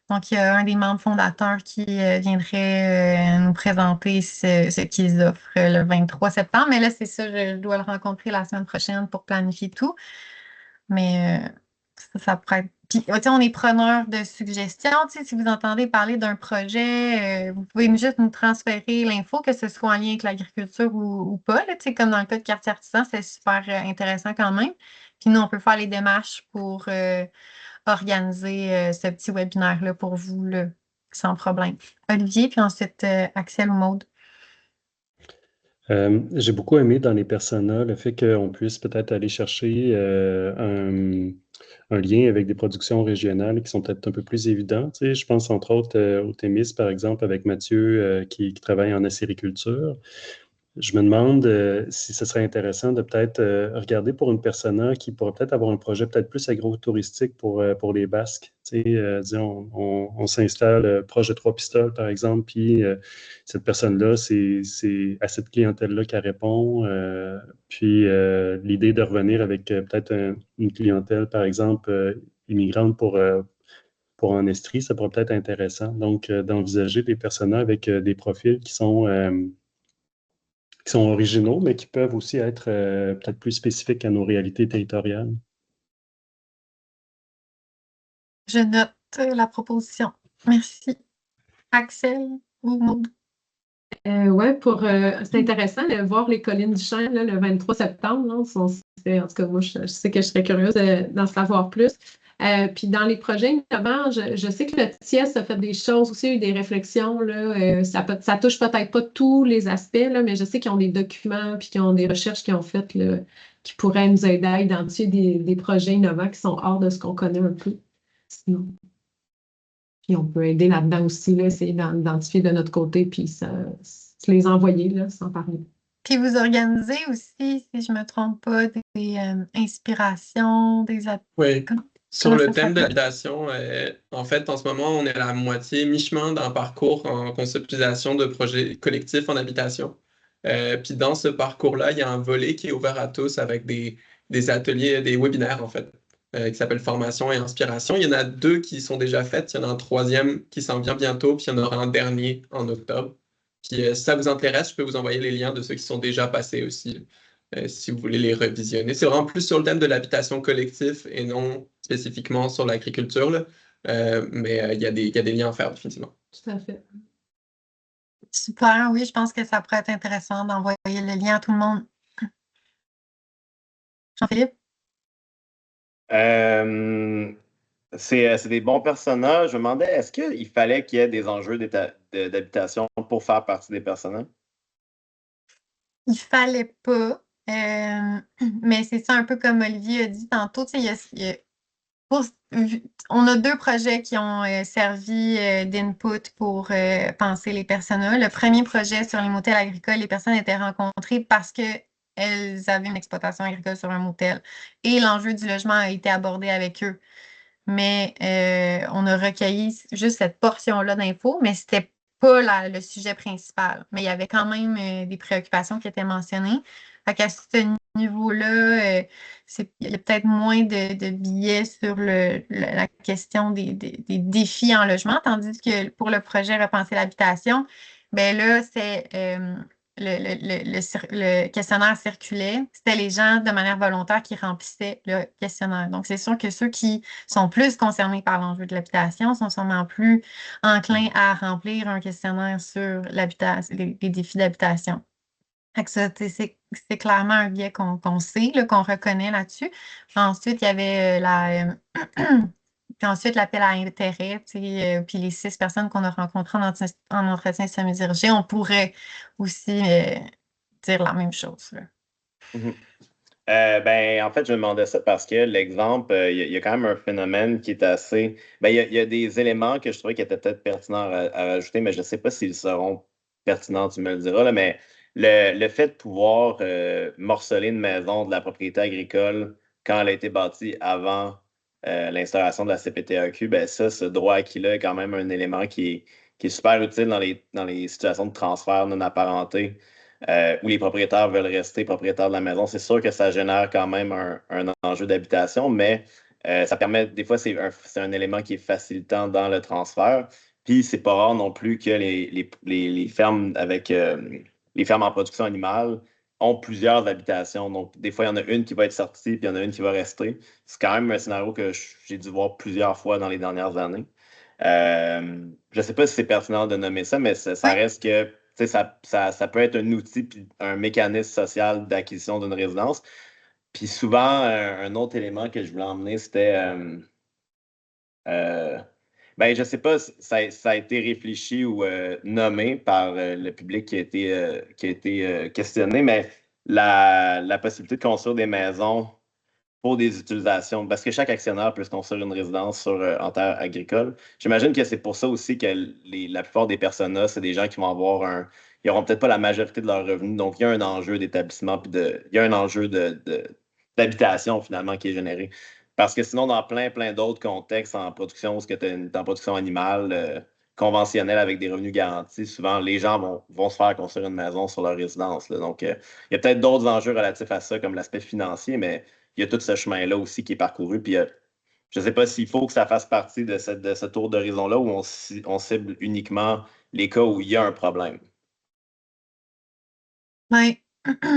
Donc, il y a un des membres fondateurs qui viendrait nous présenter ce qu'ils offrent le 23 septembre. Mais là, c'est ça, je dois le rencontrer la semaine prochaine pour planifier tout. Mais ça pourrait être... Puis, on est preneur de suggestions. Si vous entendez parler d'un projet, vous pouvez juste nous transférer l'info, que ce soit en lien avec l'agriculture ou pas. Là, comme dans le cas de Quartier Artisan, c'est super intéressant quand même. Puis nous, on peut faire les démarches pour organiser ce petit webinaire-là pour vous, là, sans problème. Olivier, puis ensuite Axel ou Maude. J'ai beaucoup aimé dans les personas le fait qu'on puisse peut-être aller chercher un lien avec des productions régionales qui sont peut-être un peu plus évidentes. Je pense entre autres au Témis, par exemple, avec Mathieu qui travaille en acériculture. Je me demande si ce serait intéressant de peut-être regarder pour une persona qui pourrait peut-être avoir un projet peut-être plus agro-touristique pour les Basques. Disons, on s'installe proche de Trois-Pistoles, par exemple, puis cette personne-là, c'est à cette clientèle-là qu'elle répond. Puis l'idée de revenir avec peut-être une clientèle, par exemple, immigrante pour en Estrie, ça pourrait peut-être être intéressant. Donc, d'envisager des personas avec des profils qui sont originaux, mais qui peuvent aussi être peut-être plus spécifiques à nos réalités territoriales. Je note la proposition. Merci. Axel ou Maude? Oui, c'est intéressant de voir les collines du Chêne là, le 23 septembre. Là, en tout cas, moi, je sais que je serais curieuse d'en savoir plus. Puis dans les projets innovants, je sais que le TIES a fait des choses aussi, eu des réflexions. Là, ça touche peut-être pas tous les aspects, là, mais je sais qu'ils ont des documents puis qu'ils ont des recherches qu'ils ont faites là, qui pourrait nous aider à identifier des projets innovants qui sont hors de ce qu'on connaît un peu. Sinon. Puis on peut aider là-dedans aussi, là, essayer d'identifier de notre côté, puis se les envoyer, là, sans parler. Puis vous organisez aussi, si je ne me trompe pas, des inspirations, Oui. Comment Sur ça le thème de s'appelle? l'habitation, en fait, en ce moment, on est à la moitié, mi-chemin d'un parcours en conceptualisation de projets collectifs en habitation. Puis dans ce parcours-là, il y a un volet qui est ouvert à tous avec des ateliers, des webinaires, en fait, qui s'appelle Formation et Inspiration. Il y en a 2 qui sont déjà faites. Il y en a un 3e qui s'en vient bientôt, puis il y en aura un dernier en octobre. Puis si ça vous intéresse, je peux vous envoyer les liens de ceux qui sont déjà passés aussi. Si vous voulez les revisionner. C'est vraiment plus sur le thème de l'habitation collective et non spécifiquement sur l'agriculture, là. Mais il y a des liens à faire, définitivement. Tout à fait. Super, oui, je pense que ça pourrait être intéressant d'envoyer le lien à tout le monde. Jean-Philippe? C'est des bons personnages. Je me demandais, est-ce qu'il fallait qu'il y ait des enjeux d'habitation pour faire partie des personnages? Il fallait pas, mais c'est ça un peu comme Olivier a dit tantôt, tu sais, on a 2 projets qui ont servi d'input pour penser les personas. Le premier projet sur les motels agricoles, les personnes étaient rencontrées parce qu'elles avaient une exploitation agricole sur un motel. Et l'enjeu du logement a été abordé avec eux. Mais on a recueilli juste cette portion-là d'infos, mais c'était pas le sujet principal. Mais il y avait quand même des préoccupations qui étaient mentionnées. Fait qu'à ce niveau-là, il y a peut-être moins de billets sur la question des défis en logement, tandis que pour le projet Repenser l'habitation, ben là, c'est le questionnaire circulait. C'était les gens de manière volontaire qui remplissaient le questionnaire. Donc, c'est sûr que ceux qui sont plus concernés par l'enjeu de l'habitation sont sûrement plus enclins à remplir un questionnaire sur les défis d'habitation. C'est clairement un biais qu'on sait, là, qu'on reconnaît là-dessus. Ensuite, il y avait puis ensuite, l'appel à intérêt, puis les 6 personnes qu'on a rencontrées en entretien semi-dirigé, on pourrait aussi dire la même chose. Là. En fait, je me demandais ça parce que l'exemple, il y a quand même un phénomène qui est assez. Il y a des éléments que je trouvais qui étaient peut-être pertinents à rajouter, mais je ne sais pas s'ils seront pertinents, tu me le diras, là, mais le fait de pouvoir morceler une maison de la propriété agricole quand elle a été bâtie avant l'installation de la CPTAQ, ce droit acquis-là est quand même un élément qui est super utile dans les situations de transfert non apparenté. Où les propriétaires veulent rester propriétaires de la maison. C'est sûr que ça génère quand même un enjeu d'habitation, mais ça permet, des fois, c'est un élément qui est facilitant dans le transfert. Puis, c'est pas rare non plus que les fermes les fermes en production animale ont plusieurs habitations. Donc, des fois, il y en a une qui va être sortie, puis il y en a une qui va rester. C'est quand même un scénario que j'ai dû voir plusieurs fois dans les dernières années. Je ne sais pas si c'est pertinent de nommer ça, mais ça reste que ça peut être un outil puis un mécanisme social d'acquisition d'une résidence. Puis souvent, un autre élément que je voulais emmener, c'était je ne sais pas, ça a été réfléchi ou nommé par le public qui a été questionné, mais la possibilité de construire des maisons pour des utilisations, parce que chaque actionnaire peut se construire une résidence en terre agricole. J'imagine que c'est pour ça aussi que la plupart des personas, c'est des gens qui vont avoir ils n'auront peut-être pas la majorité de leurs revenus, donc il y a un enjeu d'établissement, puis il y a un enjeu d'habitation finalement qui est généré. Parce que sinon, dans plein d'autres contextes en production, où tu es en production animale conventionnelle avec des revenus garantis, souvent les gens vont se faire construire une maison sur leur résidence, là. Donc, il y a peut-être d'autres enjeux relatifs à ça, comme l'aspect financier, mais il y a tout ce chemin-là aussi qui est parcouru. Puis je ne sais pas s'il faut que ça fasse partie de ce tour d'horizon-là où on cible uniquement les cas où il y a un problème. Oui,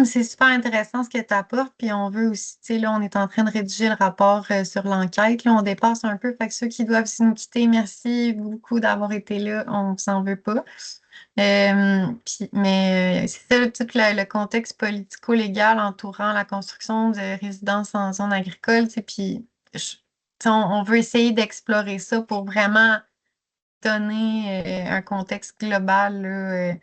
c'est super intéressant ce que tu apportes. Puis on veut aussi, tu sais, là, on est en train de rédiger le rapport sur l'enquête. Là, on dépasse un peu. Fait que ceux qui doivent nous quitter, merci beaucoup d'avoir été là. On ne s'en veut pas. Mais c'est ça, tout le contexte politico-légal entourant la construction de résidences en zone agricole. Puis on veut essayer d'explorer ça pour vraiment donner un contexte global. Là,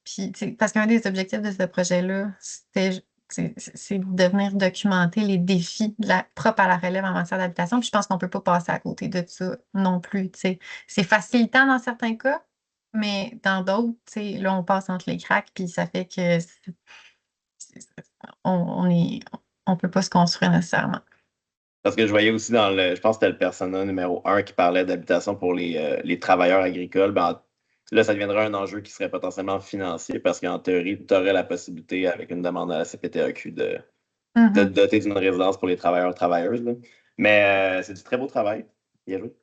puis, parce qu'un des objectifs de ce projet-là, c'était c'est de venir documenter les défis propres à la relève en matière d'habitation. Puis je pense qu'on ne peut pas passer à côté de ça non plus. C'est facilitant dans certains cas, mais dans d'autres, là, on passe entre les cracks, puis ça fait que on ne peut pas se construire nécessairement. Parce que je voyais aussi je pense que c'était le persona numéro 1 qui parlait d'habitation pour les travailleurs agricoles. Là, ça deviendrait un enjeu qui serait potentiellement financier parce qu'en théorie, tu aurais la possibilité, avec une demande à la CPTAQ, de te doter d'une résidence pour les travailleurs-travailleuses. Mais c'est du très beau travail. Bien joué.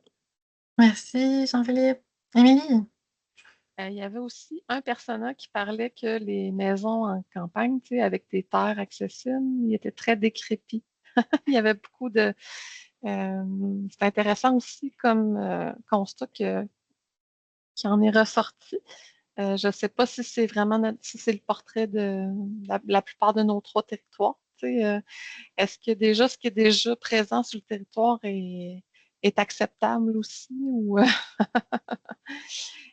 Merci, Jean-Philippe. Émilie? Il y avait aussi un persona qui parlait que les maisons en campagne, avec des terres accessibles, ils étaient très décrépits. Il y avait beaucoup de... c'est intéressant aussi comme constat qui en est ressorti. Je ne sais pas si c'est vraiment si c'est le portrait de la plupart de nos 3 territoires. Est-ce que déjà ce qui est déjà présent sur le territoire est acceptable aussi ou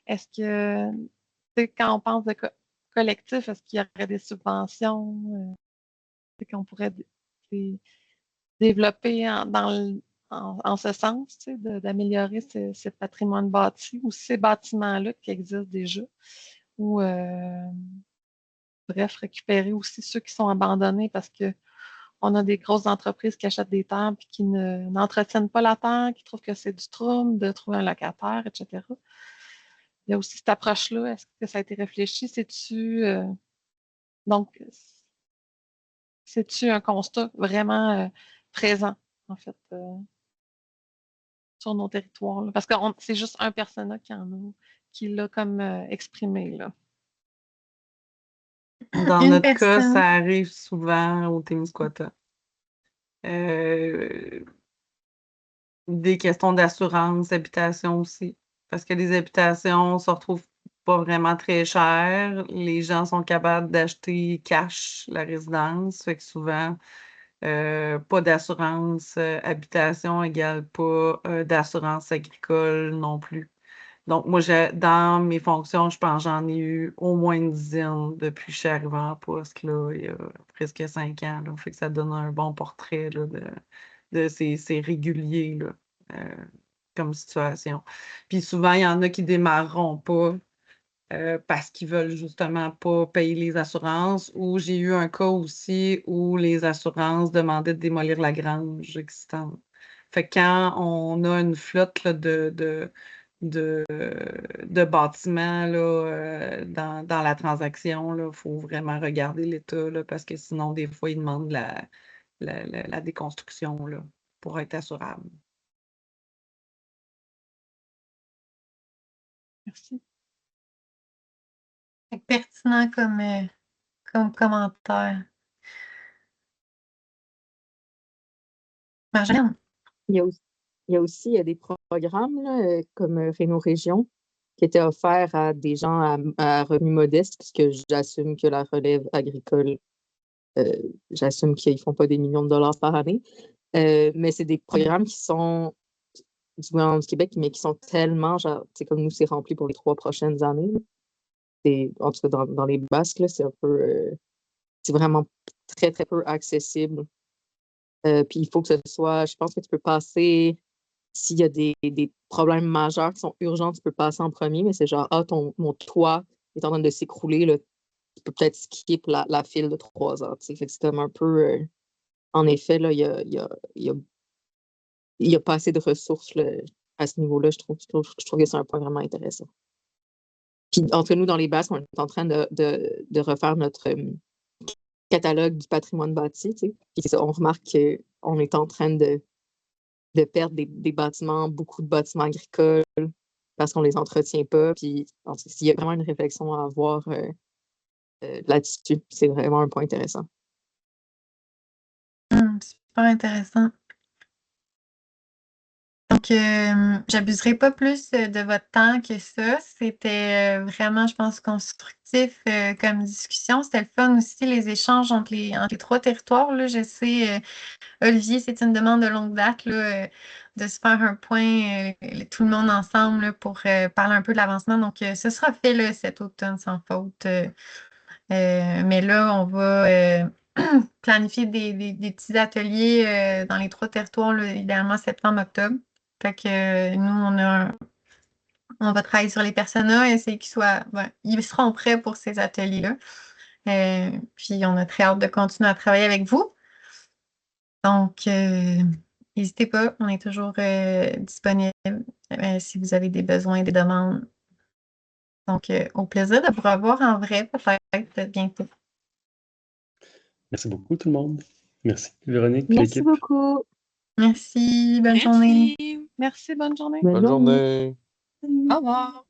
est-ce que quand on pense de collectif, est-ce qu'il y aurait des subventions qu'on pourrait développer en ce sens, d'améliorer ce patrimoine bâti ou ces bâtiments-là qui existent déjà, ou bref, récupérer aussi ceux qui sont abandonnés parce qu'on a des grosses entreprises qui achètent des terres et qui n'entretiennent pas la terre, qui trouvent que c'est du trouble de trouver un locataire, etc. Il y a aussi cette approche-là. Est-ce que ça a été réfléchi? Donc, c'est-tu un constat vraiment présent, en fait, sur nos territoires? Là? Parce que c'est juste un persona qui l'a comme exprimé. Là. Dans notre cas, ça arrive souvent au Témiscouata. Des questions d'assurance, d'habitation aussi. Parce que les habitations se retrouvent pas vraiment très chères. Les gens sont capables d'acheter cash la résidence. Fait que souvent, pas d'assurance habitation égale pas d'assurance agricole non plus. Donc, moi, dans mes fonctions, je pense que j'en ai eu au moins une dizaine depuis que je suis arrivée en poste, là, il y a presque 5 ans. Là. Fait que ça donne un bon portrait là, de ces réguliers là, comme situation. Puis souvent, il y en a qui démarreront pas parce qu'ils veulent justement pas payer les assurances. Ou j'ai eu un cas aussi où les assurances demandaient de démolir la grange existante. Fait que quand on a une flotte là, de bâtiments là, dans la transaction, il faut vraiment regarder l'état là, parce que sinon, des fois, ils demandent la déconstruction là, pour être assurable. Merci. Pertinent comme commentaire. Marjolaine? Il y a aussi des programmes là, comme Réno Région qui étaient offerts à des gens à revenus modestes, puisque j'assume que la relève agricole, j'assume qu'ils ne font pas des millions de dollars par année. Mais c'est des programmes qui sont du gouvernement du Québec, mais qui sont tellement, genre, comme nous, c'est rempli pour les 3 prochaines années. En tout cas, dans les Basques, là, c'est un peu, c'est vraiment très, très peu accessible. Puis il faut que ce soit, je pense que tu peux passer, s'il y a des problèmes majeurs qui sont urgents, tu peux passer en premier, mais c'est genre, mon toit est en train de s'écrouler, là, tu peux peut-être skip la file de 3 heures. Fait que c'est comme un peu, en effet, là, il y a pas assez de ressources là, à ce niveau-là. Je trouve que c'est un point vraiment intéressant. Puis entre nous, dans les Basques, on est en train de refaire notre catalogue du patrimoine bâti. Puis on remarque qu'on est en train de perdre des bâtiments, beaucoup de bâtiments agricoles parce qu'on ne les entretient pas. Puis il y a vraiment une réflexion à avoir là-dessus. C'est vraiment un point intéressant. Super intéressant. Donc, j'abuserai pas plus de votre temps que ça. C'était vraiment, je pense, constructif comme discussion. C'était le fun aussi, les échanges entre les 3 territoires. Là. Je sais, Olivier, c'est une demande de longue date là, de se faire un point, tout le monde ensemble, là, pour parler un peu de l'avancement. Donc, ce sera fait là, cet automne sans faute. Mais là, on va planifier des petits ateliers dans les 3 territoires, là, idéalement septembre, octobre. Fait que nous, on va travailler sur les personas, essayer ils seront prêts pour ces ateliers-là. Puis on a très hâte de continuer à travailler avec vous. Donc, n'hésitez pas, on est toujours disponible si vous avez des besoins, des demandes. Donc, au plaisir de vous revoir en vrai, peut-être bientôt. Merci beaucoup, tout le monde. Merci, Véronique, Merci l'équipe. beaucoup. Merci, bonne journée. Merci, bonne journée. Bonne Bonne journée. journée. Salut. Au revoir.